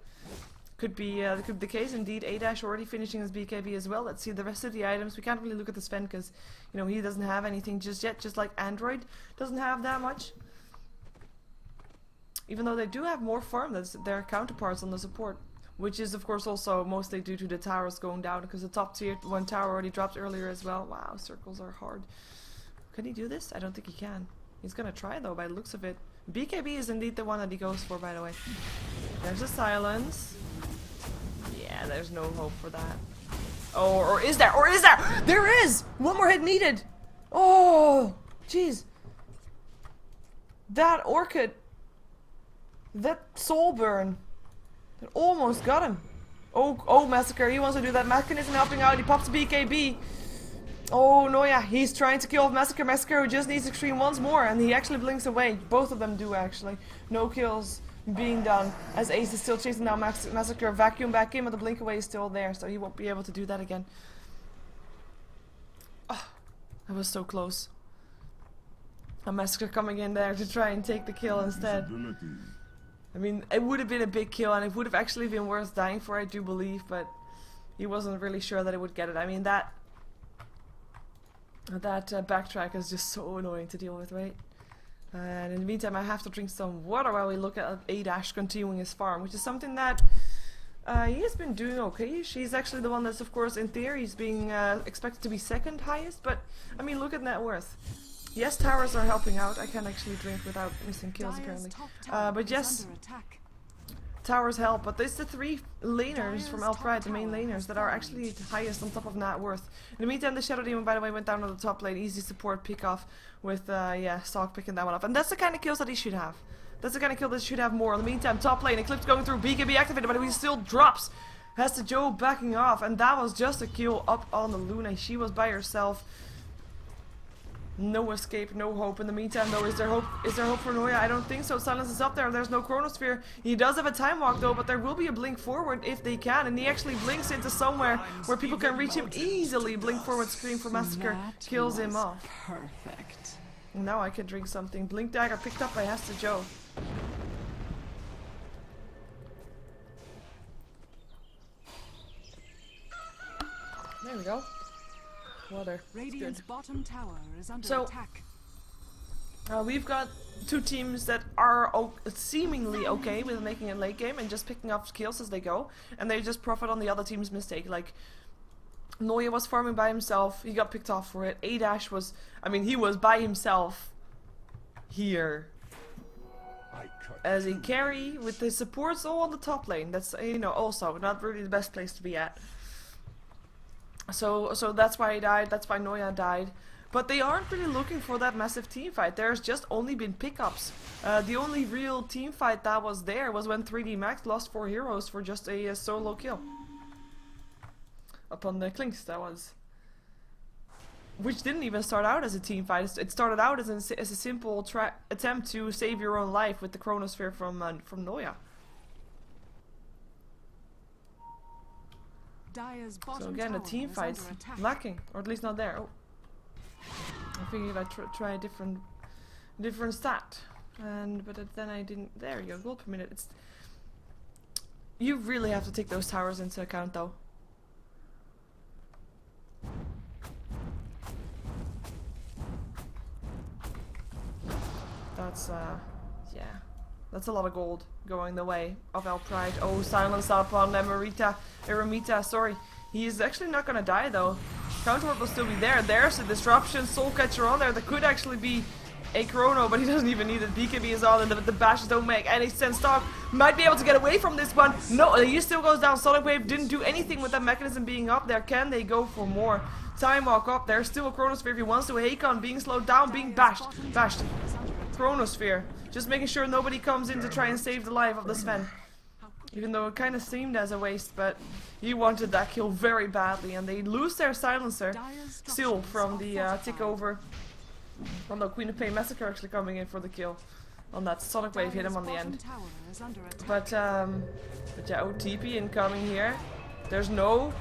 Could be the case indeed. A Dash already finishing his BKB as well. Let's see the rest of the items. We can't really look at the Sven because, you know, he doesn't have anything just yet. Just like Android doesn't have that much. Even though they do have more farm than their counterparts on the support, which is of course also mostly due to the towers going down because the top tier 1 tower already dropped earlier as well. Wow, circles are hard. Can he do this? I don't think he can. He's gonna try though by the looks of it. BKB is indeed the one that he goes for, by the way. There's a silence. Yeah, there's no hope for that. Oh, or is there? Or is there? There is! One more hit needed! Oh! Jeez. That Orchid. That Soul Burn. It almost got him. Oh, Massacre. He wants to do that. Mechanism helping out. He pops BKB. Oh, no, yeah. He's trying to kill off Massacre. Massacre who just needs Extreme once more. And he actually blinks away. Both of them do, actually. No kills being done as Ace is still chasing down Massacre. Vacuum back in, but the blink away is still there, so he won't be able to do that again. Oh, that was so close. A Massacre coming in there to try and take the kill instead. I mean, it would have been a big kill and it would have actually been worth dying for, I do believe, but he wasn't really sure that it would get it. I mean, that backtrack is just so annoying to deal with, right? And in the meantime, I have to drink some water while we look at A Dash continuing his farm, which is something that he has been doing okay. She's actually the one that's, of course, in theory, is being expected to be second highest. But I mean, look at net worth. Yes, towers are helping out. I can actually drink without missing kills, apparently. But yes, towers help. But there's the 3 laners from eL'Pride, the main laners, that are actually the highest on top of net worth. In the meantime, the Shadow Demon, by the way, went down to the top lane. Easy support pick off with, Stalk picking that one up. And that's the kind of kills that he should have. That's the kind of kill that he should have more. In the meantime, top lane, Eclipse going through, BKB activated, but he still drops. Has the Joe backing off, and that was just a kill up on the Luna. She was by herself. No escape, no hope. In the meantime, though, is there hope? Is there hope for Noya? I don't think so. Silence is up there, and there's no Chronosphere. He does have a time walk, though, but there will be a blink forward if they can, and he actually blinks into somewhere where people can reach him easily. Blink forward, scream for Massacre, kills him off. Perfect. Now I can drink something. Blink dagger picked up by Hasta Joe. There we go. Water. Radiant's bottom tower is under attack. We've got 2 teams that are seemingly okay with making a late game and just picking up kills as they go, and they just profit on the other team's mistake. Like, Noya was farming by himself, he got picked off for it. A Dash was, I mean, he was by himself here as a carry with the supports all on the top lane. That's, you know, also not really the best place to be at. So that's why he died, that's why Noya died. But they aren't really looking for that massive team fight. There's just only been pickups. The only real team fight that was there was when 3D Max lost 4 heroes for just a solo kill. Upon the Clinks, that was. Which didn't even start out as a team fight. It started out as a simple attempt to save your own life with the Chronosphere from Noya. So again, the team fight's lacking, or at least not there. Oh. I figured I'd try a different stat, but then I didn't. There you go, gold per minute. You really have to take those towers into account, though. That's yeah, that's a lot of gold going the way of eL'Pride. Oh, silence up on Eremita. Sorry, he is actually not gonna die though. Counterward will still be there. There's a disruption. Soul Catcher on there. That could actually be a Chrono, but he doesn't even need it. BKB is on, and the bashes don't make any sense. Stock might be able to get away from this one. No, he still goes down. Sonic Wave didn't do anything with that mechanism being up there. Can they go for more? Time Walk up. There's still a Chronosphere if he wants to. Hakon being slowed down, being bashed. Chronosphere. Just making sure nobody comes in to try and save the life of the Sven. Even though it kind of seemed as a waste, but he wanted that kill very badly, and they lose their silencer still from the tick over. Oh no, Queen of Pain Massacre actually coming in for the kill on that. Sonic Wave hit him on the end. But yeah, OTP incoming here. There's no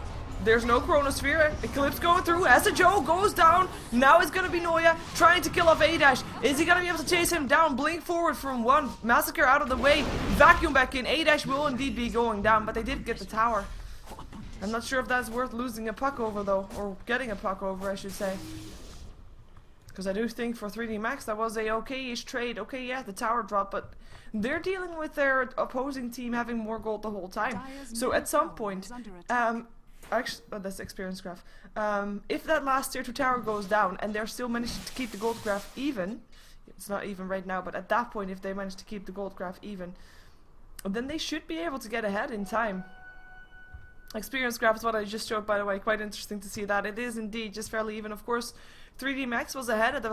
Chronosphere. Eclipse going through. Joe goes down. Now it's gonna be Noya trying to kill off A-Dash. Is he gonna be able to chase him down? Blink forward from one. Massacre out of the way. Vacuum back in. A-Dash will indeed be going down, but they did get the tower. I'm not sure if that's worth losing a puck over though, or getting a puck over, I should say. Because I do think for 3D Max that was a okay-ish trade. Okay, yeah, the tower dropped, but they're dealing with their opposing team having more gold the whole time. So at some point, actually, that's experience graph. If that last tier 2 tower goes down and they're still managing to keep the gold graph even, it's not even right now, but at that point, if they manage to keep the gold graph even, then they should be able to get ahead in time. Experience graph is what I just showed, by the way. Quite interesting to see that. It is indeed just fairly even. Of course, 3D Max was ahead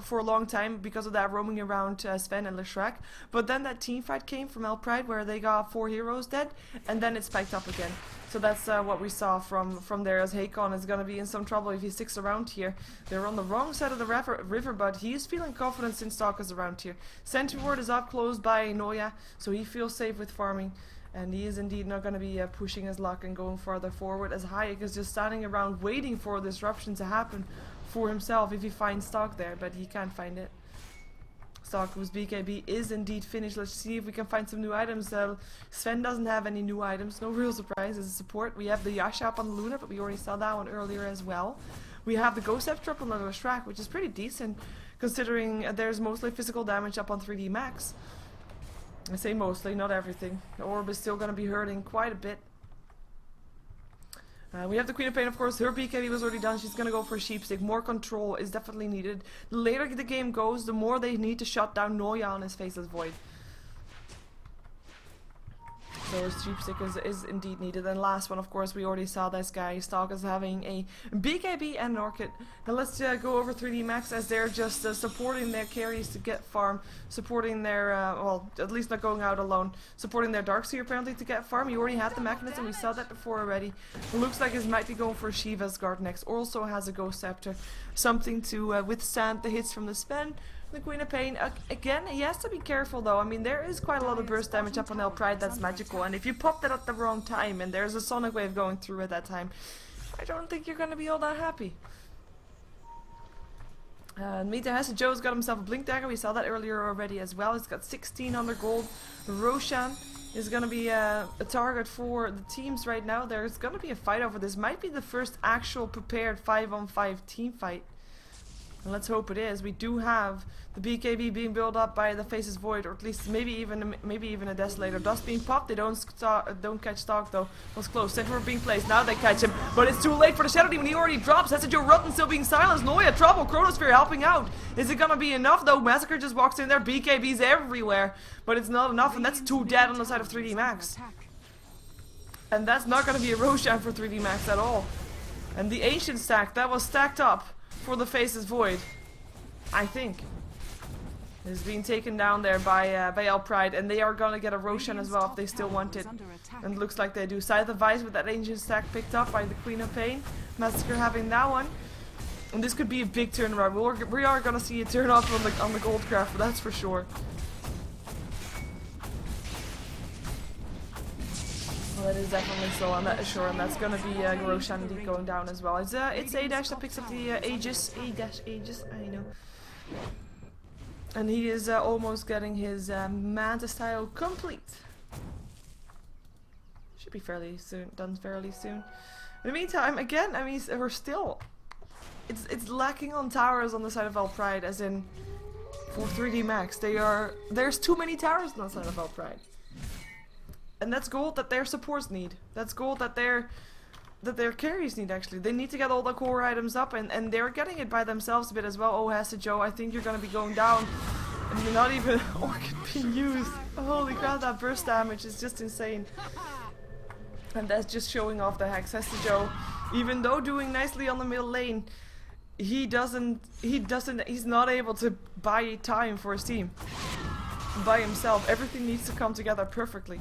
for a long time because of that roaming around Sven and Leshrac. But then that team fight came from eL'Pride where they got 4 heroes dead, and then it spiked up again. So that's what we saw from there, as Hakon is going to be in some trouble if he sticks around here. They're on the wrong side of the river, but he is feeling confident since Stock is around here. Sentry Ward is up close by Noya, so he feels safe with farming. And he is indeed not going to be pushing his luck and going farther forward, as Hayek is just standing around waiting for a disruption to happen for himself if he finds Stock there, but he can't find it. Stock, whose BKB is indeed finished. Let's see if we can find some new items. Sven doesn't have any new items, no real surprise as a support. We have the Yasha up on the Luna, but we already saw that one earlier as well. We have the Ghost Scepter up on the Leshrac, which is pretty decent considering there's mostly physical damage up on 3D Max. I say mostly, not everything. The orb is still going to be hurting quite a bit. We have the Queen of Pain, of course. Her BKB was already done. She's going to go for Sheepstick. More control is definitely needed. The later the game goes, the more they need to shut down Noya on his Faceless Void. So Sheepstick is indeed needed. And last one, of course, we already saw this guy. Stock is having a BKB and an Orchid. Now let's go over 3D Max, as they're just supporting their carries to get farm. Supporting their, well, at least not going out alone. Supporting their Darkseer apparently to get farm. He already had the mechanism. We saw that before already. It looks like he might be going for Shiva's Guard next. Also has a Ghost Scepter. Something to withstand the hits from the Sven. The Queen of Pain, again, he has to be careful though. I mean, there is quite a lot of burst damage up on eL'Pride that's magical, and if you pop that at the wrong time and there's a Sonic Wave going through at that time, I don't think you're going to be all that happy. Mita Joe's got himself a Blink Dagger. We saw that earlier already as well. He's got 1600 gold. Roshan is going to be a target for the teams right now. There's going to be a fight over this. Might be the first actual prepared 5-on-5 team fight. And let's hope it is. We do have the BKB being built up by the Faceless Void, or at least maybe even a Desolator. Dust being popped. They don't catch Stock though. Was close. Center being placed. Now they catch him, but it's too late for the Shadow Demon. He already drops. Joe Rutten still being silenced. Noya trouble. Chronosphere helping out. Is it gonna be enough though? Massacre just walks in there. BKBs everywhere, but it's not enough, and that's 2 dead on the side of 3D Max. And that's not gonna be a Roshan for 3D Max at all. And the ancient stack that was stacked up for the Faceless Void, I think, is being taken down there by eL'Pride, and they are gonna get a Roshan as well if they still want it. And it looks like they do. Scythe of Vice with that ancient stack picked up by the Queen of Pain. Massacre having that one. And this could be a big turnaround. We are gonna see a turn up on the gold craft, that's for sure. Well, that is definitely so, I'm not sure, and that's gonna be Roshan indeed going down as well. It's A- that picks up the Aegis. Aegis, I know. And he is almost getting his Manta style complete. Should be done fairly soon. In the meantime, again, I mean, we're still... It's lacking on towers on the side of eL'Pride, as in... For 3D Max, there's too many towers on the side of eL'Pride. And that's gold that their supports need. That's gold that their carries need, actually. They need to get all the core items up, and they're getting it by themselves a bit as well. Oh, Hasta Joe, I think you're gonna be going down. And you're not even Orchid being used. Holy crap, that burst damage is just insane. And that's just showing off the Hex. Hasta Joe, even though doing nicely on the middle lane, he's not able to buy time for his team. By himself. Everything needs to come together perfectly.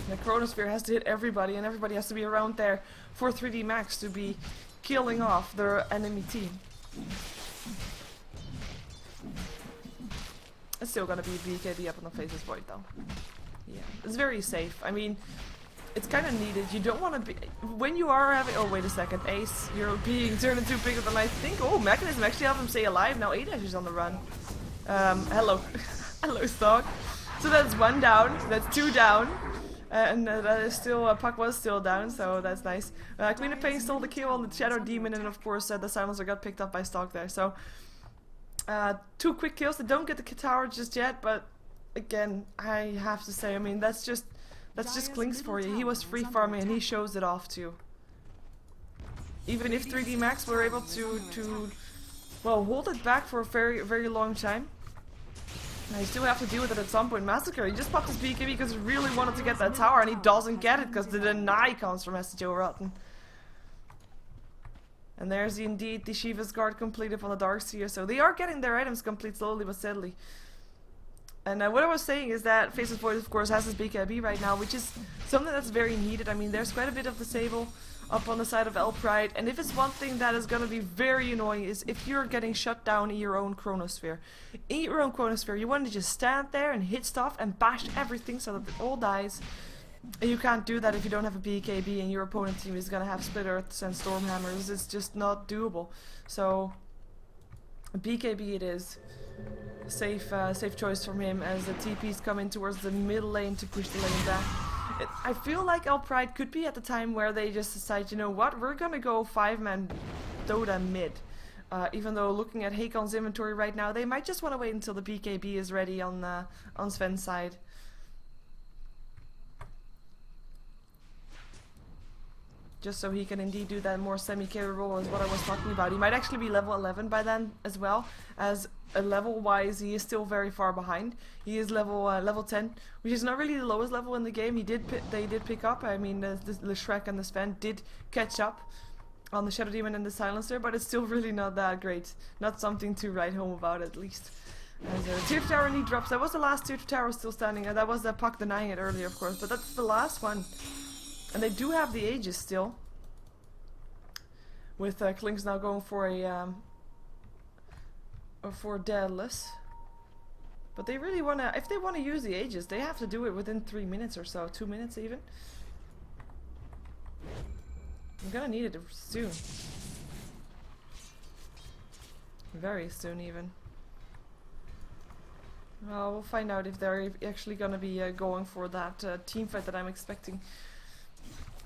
The Chronosphere has to hit everybody, and everybody has to be around there for 3D Max to be killing off their enemy team. It's still gonna be BKB up on the Faceless Void though. Yeah, it's very safe. I mean, it's kind of needed. You don't want to be... When you are having... Oh, wait a second. Ace, you're being turned into bigger than I think. Oh, Mechanism actually have him stay alive. Now A-Dash is on the run. Hello. Hello, Stock. So that's 1 down. That's 2 down. And that is still... Puck was still down, so that's nice. Queen of Pain stole the kill on the Shadow Demon, and of course the Silencer got picked up by Stock there. So, 2 quick kills. They don't get the tower just yet, but again, I have to say, I mean, that's just Klinks for you. He was free farming, and he shows it off too. Even if 3D Max were able to well, hold it back for a very, very long time. Now you still have to deal with it at some point. Massacre, he just popped his BKB because he really wanted to get that tower, and he doesn't get it because the deny comes from Joe Rotten. And there's indeed the Shiva's guard completed on the Darkseer, so they are getting their items complete slowly but steadily. And what I was saying is that Faceless Void, of course, has his BKB right now, which is something that's very needed. I mean, there's quite a bit of disable up on the side of eL'Pride, and if it's one thing that is going to be very annoying is if you're getting shut down in your own Chronosphere. In your own Chronosphere, you want to just stand there and hit stuff and bash everything so that it all dies. And you can't do that if you don't have a BKB and your opponent team is going to have Split Earths and Stormhammers. It's just not doable. So, a BKB it is. Safe choice from him as the TP's come in towards the middle lane to push the lane back. I feel like eL'Pride could be at the time where they just decide, you know what, we're gonna go 5-man Dota mid. Even though looking at Hakon's inventory right now, they might just want to wait until the BKB is ready on Sven's side. Just so he can indeed do that more semi-carry role is what I was talking about. He might actually be level 11 by then as well, as level-wise he is still very far behind. He is level 10, which is not really the lowest level in the game. They did pick up. I mean, the Shrek and the Sven did catch up on the Shadow Demon and the Silencer, but it's still really not that great. Not something to write home about, at least. As Tier 2 Tower indeed drops. That was the last Tier 2 Tower still standing, and that was the Puck denying it earlier, of course, but that's the last one. And they do have the Aegis still. With Klinks now going for a Deadless. But they really wanna, if they wanna use the Aegis, they have to do it within 3 minutes or so, 2 minutes even. I'm gonna need it soon. Very soon even. Well, we'll find out if they're actually gonna be going for that team fight that I'm expecting.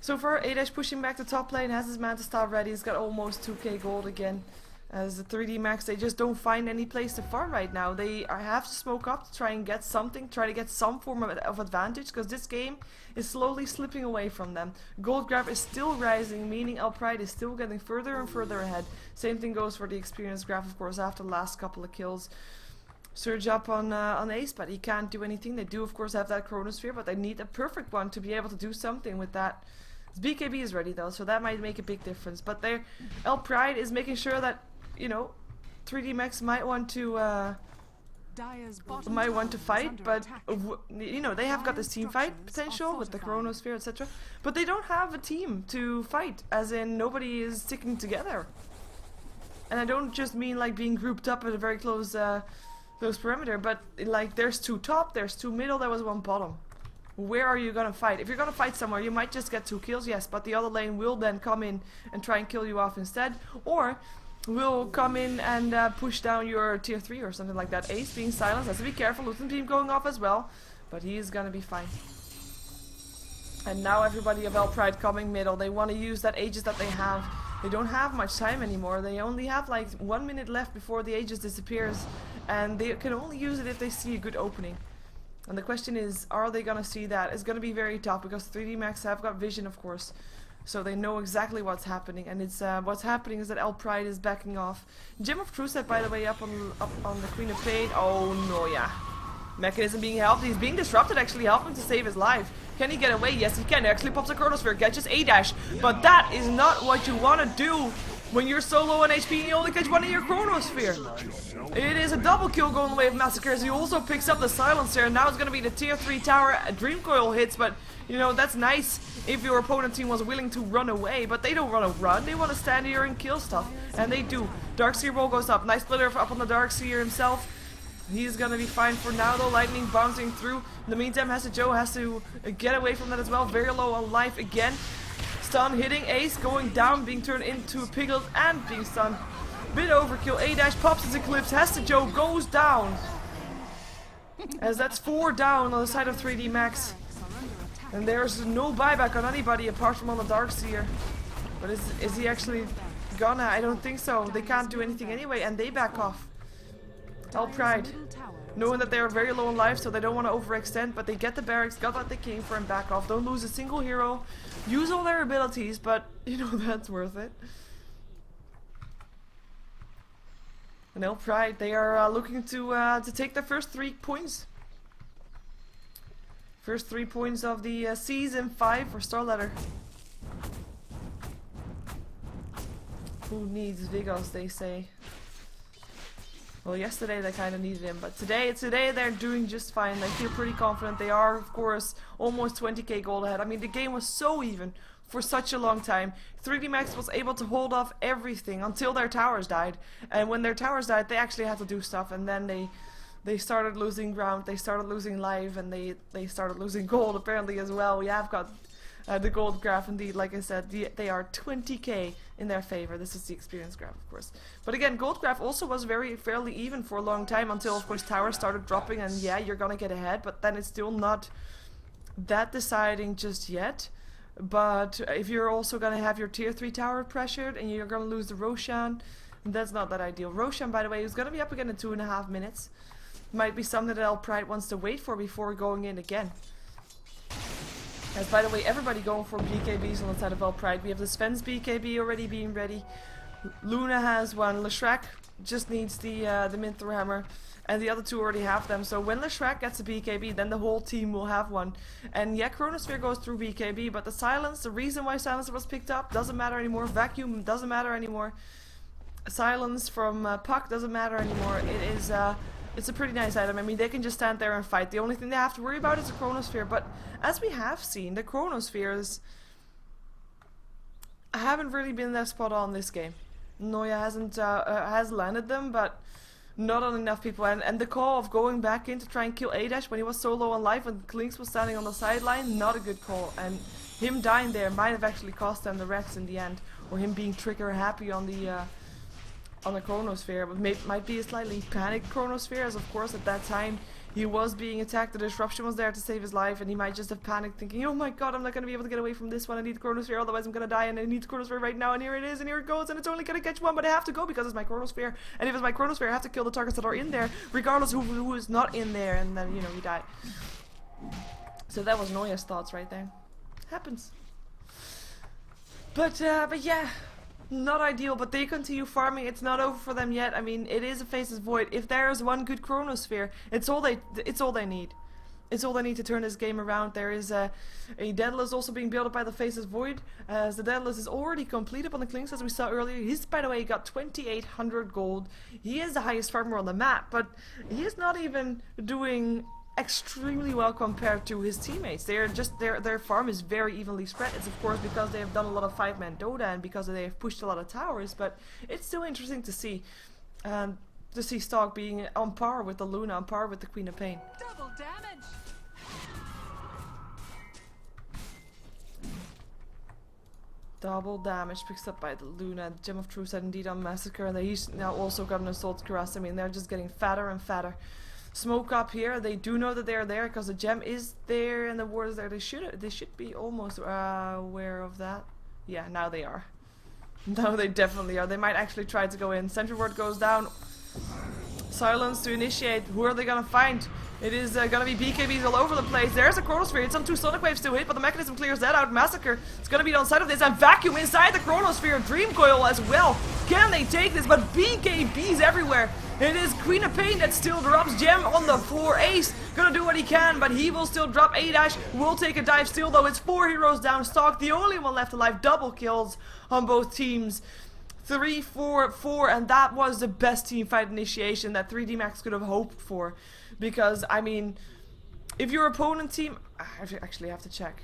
So far, A-Dash pushing back the top lane, has his Manta Staff ready, he's got almost 2k gold again. As the 3D Max, they just don't find any place to farm right now. They have to smoke up to try and get something, try to get some form of advantage, because this game is slowly slipping away from them. Gold grab is still rising, meaning eL'Pride is still getting further and further ahead. Same thing goes for the experience graph, of course, after the last couple of kills. Surge up on Ace, but he can't do anything. They do, of course, have that Chronosphere, but they need a perfect one to be able to do something with that BKB is ready though, so that might make a big difference. But their eL'Pride is making sure that, you know, 3D Max might want to fight, but you know, they have got this team fight potential with the Chronosphere, etc. But they don't have a team to fight, as in nobody is sticking together. And I don't just mean like being grouped up at a very close perimeter, but like there's 2 top, there's 2 middle, there was 1 bottom. Where are you gonna fight? If you're gonna fight somewhere, you might just get 2 kills, yes, but the other lane will then come in and try and kill you off instead, or will come in and push down your tier 3 or something like that. Ace being silenced, has to be careful. Luton team going off as well, but he is gonna be fine. And now everybody of eL'Pride coming middle. They want to use that Aegis that they have. They don't have much time anymore. They only have like 1 minute left before the Aegis disappears, and they can only use it if they see a good opening. And the question is, are they gonna see that? It's gonna be very tough because 3D Max have got vision, of course. So they know exactly what's happening, and it's what's happening is that eL'Pride is backing off. Gem of Truth set, by the way, up on the Queen of Fate. Oh no, yeah. Mechanism being helped. He's being disrupted, actually helping to save his life. Can he get away? Yes, he can. He actually pops a Chronosphere, catches a dash. But that is not what you want to do when you're so low on HP and you only catch 1 in your Chronosphere. It is a double kill going away of Massacres. He also picks up the Silencer, and now it's going to be the tier 3 tower. Dream Coil hits, but you know, that's nice if your opponent team was willing to run away, but they don't want to run. They want to stand here and kill stuff, and they do. Darkseer roll goes up. Nice splitter up on the Darkseer himself. He's gonna be fine for now though. Lightning bouncing through. In the meantime, Joe has to get away from that as well. Very low on life again. Stun hitting Ace, going down, being turned into a Piglet and being stunned. Bit overkill. A-dash pops his Eclipse. Joe goes down. As that's 4 down on the side of 3D Max. And there's no buyback on anybody apart from on the Darkseer. But is he actually gonna? I don't think so. They can't do anything anyway, and they back off. eL'Pride, knowing that they are very low on life, so they don't want to overextend, but they get the barracks, got what they came for, and back off. Don't lose a single hero. Use all their abilities, but you know, that's worth it. And eL'Pride, they are looking to take their first 3 points. First 3 points of the Season 5 for StarLadder. Who needs Vigos, they say. Well, yesterday they kind of needed him, but today they're doing just fine. They feel pretty confident. They are, of course, almost 20k gold ahead. I mean, the game was so even for such a long time. 3D Max was able to hold off everything until their towers died. And when their towers died, they actually had to do stuff, and then they started losing ground, they started losing life, and they started losing gold apparently as well. We have got the gold graph indeed, like I said, they are 20k in their favor. This is the experience graph, of course. But again, gold graph also was fairly even for a long time until, of course, towers started dropping, and yeah, you're gonna get ahead, but then it's still not that deciding just yet. But if you're also gonna have your tier 3 tower pressured and you're gonna lose the Roshan, that's not that ideal. Roshan, by the way, is gonna be up again in 2.5 minutes. Might be something that eL'Pride wants to wait for before going in again. As by the way, everybody going for BKBs on the side of eL'Pride. We have the Sven's BKB already being ready. Luna has one. Leshrac just needs the Minthor Hammer. And the other 2 already have them. So when Leshrac gets a BKB, then the whole team will have one. And yeah, Chronosphere goes through BKB, but the Silence, the reason why Silencer was picked up doesn't matter anymore. Vacuum doesn't matter anymore. Silence from Puck doesn't matter anymore. It is... it's a pretty nice item. I mean, they can just stand there and fight. The only thing they have to worry about is the Chronosphere. But as we have seen, the Chronospheres haven't really been that spot on this game. Noya has landed them, but not on enough people. And the call of going back in to try and kill A-Dash when he was so low on life, when Klinks was standing on the sideline, not a good call. And him dying there might have actually cost them the Rex in the end, or him being trigger happy on the Chronosphere, but might be a slightly panicked Chronosphere, as of course at that time he was being attacked. The disruption was there to save his life, and he might just have panicked, thinking, oh my god, I'm not going to be able to get away from this one. I need the Chronosphere, otherwise I'm going to die, and I need the Chronosphere right now, and here it is, and here it goes, and it's only going to catch one, but I have to go because it's my Chronosphere, and if it's my Chronosphere, I have to kill the targets that are in there, regardless of who is not in there, and then, you know, he died. So that was Noya's thoughts right there. Happens. But yeah. Not ideal, but they continue farming. It's not over for them yet. I mean, it is a Faceless Void. If there is one good Chronosphere, it's all they need. It's all they need to turn this game around. There is a Daedalus also being built up by the Faceless Void, as the Daedalus is already completed on the Klings as we saw earlier. He's, by the way, got 2,800 gold. He is the highest farmer on the map, but he is not even doing extremely well compared to his teammates. They're just their farm is very evenly spread. It's of course because they have done a lot of 5-man Dota and because they have pushed a lot of towers, but it's still interesting to see Stalk being on par with the Luna, on par with the Queen of Pain. Double damage. Double damage picked up by the Luna. Gem of Truth had indeed on Massacre, and he's now also got an Assault Caress. I mean, they're just getting fatter and fatter. Smoke up here. They do know that they're there because the gem is there and the ward is there. They should be almost aware of that. Yeah, now they are. No, they definitely are. They might actually try to go in. Sentry ward goes down. Silence to initiate. Who are they gonna find? It is gonna be BKBs all over the place. There's a Chronosphere. It's on 2 Sonic Waves to hit, but the mechanism clears that out. Massacre. It's gonna be on side of this, and Vacuum inside the Chronosphere. Dream Coil as well. Can they take this? But BKBs everywhere. It is Queen of Pain that still drops. Gem on the floor. Ace gonna do what he can, but he will still drop. A-Dash will take a dive still, though. It's 4 heroes down. Stalk, the only one left alive. Double kills on both teams. 3, 4, 4, and that was the best teamfight initiation that 3D Max could have hoped for. Because, I mean, if your opponent team... I actually have to check.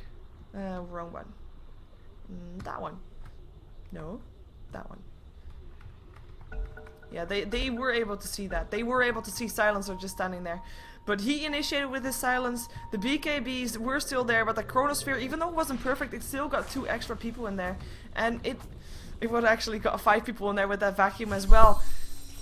Wrong one. That one. No, that one. Yeah, they were able to see that. They were able to see Silencer just standing there. But he initiated with his silence. The BKBs were still there, but the Chronosphere, even though it wasn't perfect, it still got 2 extra people in there. And it would actually got 5 people in there with that vacuum as well.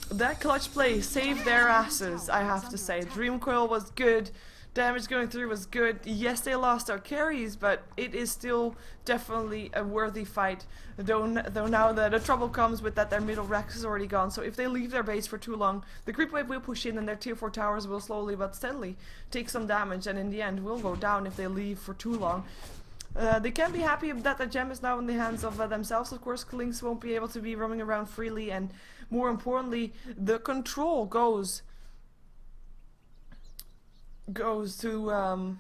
That clutch play saved their asses, I have to say. Dream Coil was good. Damage going through was good. Yes, they lost their carries, but it is still definitely a worthy fight. Though now the trouble comes with that their middle Rex is already gone. So if they leave their base for too long, the creep wave will push in and their tier 4 towers will slowly but steadily take some damage, and in the end will go down if they leave for too long. They can be happy that the gem is now in the hands of themselves. Of course, Klings won't be able to be roaming around freely, and more importantly, the control goes to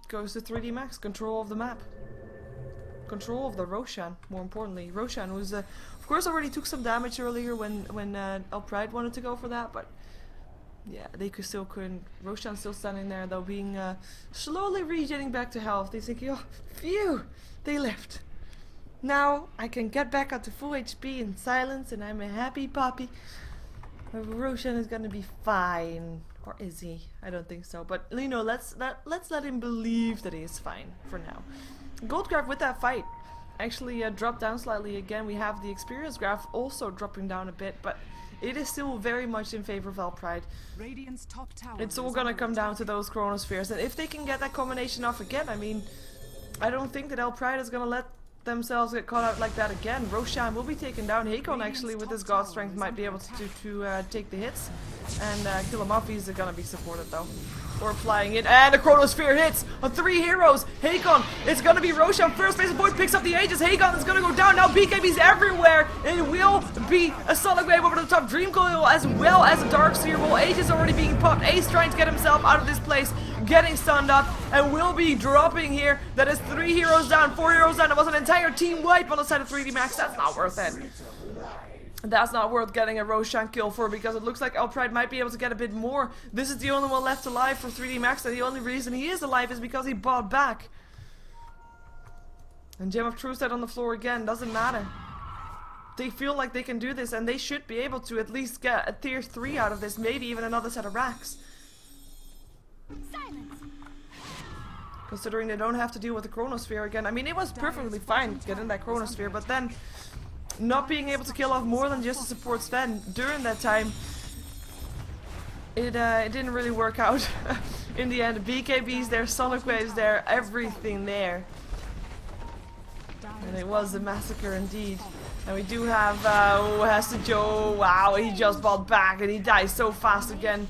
3D Max. Control of the map, control of the Roshan. More importantly, Roshan was of course already took some damage earlier when eL'Pride wanted to go for that, but yeah, they still couldn't. Roshan's still standing there though, being slowly regenerating back to health. They think, oh, phew, they left. Now I can get back up to full HP in silence, and I'm a happy puppy. Roshan is gonna be fine, or is he? I don't think so. But you know, let's let him believe that he is fine for now. Gold graph with that fight actually dropped down slightly again. We have the experience graph also dropping down a bit, but it is still very much in favor of eL'Pride. Top tower it's all gonna come down to those Chronospheres, and if they can get that combination off again, I mean, I don't think that eL'Pride is gonna let themselves get caught out like that again. Roshan will be taken down. Hakon actually with his god strength might be able to take the hits and kill him off. He's gonna be supported though. Or flying in, and the Chronosphere hits on 3 heroes. Hakon, it's gonna be Roshan first. Faceless Void picks up the Aegis. Hakon is gonna go down. Now BKB's everywhere. It will be a Sonic Wave over the top. Dream Coil as well as a Dark Seer. Aegis already being popped. Ace trying to get himself out of this place, getting stunned up, and will be dropping here. That is 3 heroes down, 4 heroes down. It was an entire team wipe on the side of 3D Max. That's not worth it. That's not worth getting a Roshan kill for, because it looks like eL'Pride might be able to get a bit more. This is the only one left alive for 3D Max, and the only reason he is alive is because he bought back. And Gem of Truth on the floor again, doesn't matter. They feel like they can do this, and they should be able to at least get a tier 3 out of this, maybe even another set of racks. Silence. Considering they don't have to deal with the Chronosphere again. I mean, it was perfectly fine getting that Chronosphere, but then not being able to kill off more than just a support Sven during that time, it didn't really work out. In the end, BKBs there, Sonic Waves there, everything there. And it was a massacre indeed. And we do have Hester Joe. Wow, he just bought back and he dies so fast again.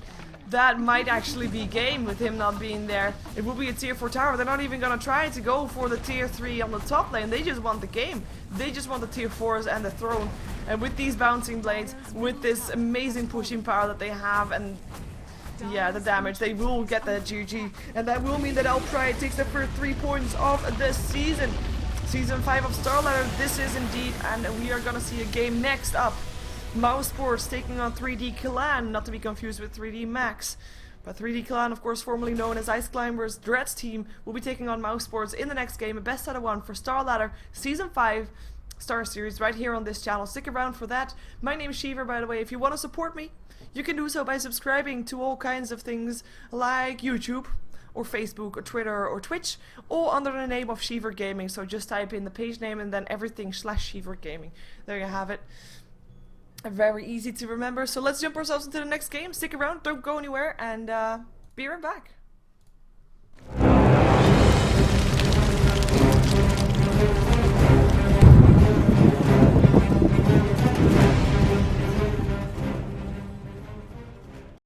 That might actually be game with him not being there. It will be a tier 4 tower. They're not even gonna try to go for the tier 3 on the top lane. They just want the game. They just want the tier 4s and the throne. And with these bouncing blades, with this amazing pushing power that they have, and Yeah, the damage. They will get that GG. And that will mean that eL'Pride takes the first 3 points of the season. Season 5 of StarLadder, this is indeed. And we are gonna see a game next up. Mouse Sports taking on 3D Clan, not to be confused with 3D Max. But 3D Clan, of course, formerly known as Ice Climbers, Dread's team, will be taking on Mouse Sports in the next game. A best out of 1 for StarLadder Season 5 Star Series right here on this channel. Stick around for that. My name is Sheever, by the way. If you want to support me, you can do so by subscribing to all kinds of things like YouTube, or Facebook, or Twitter, or Twitch, all under the name of SheeverGaming. So just type in the page name and then everything /SheeverGaming. There you have it. Very easy to remember. So let's jump ourselves into the next game. Stick around, don't go anywhere, and be right back.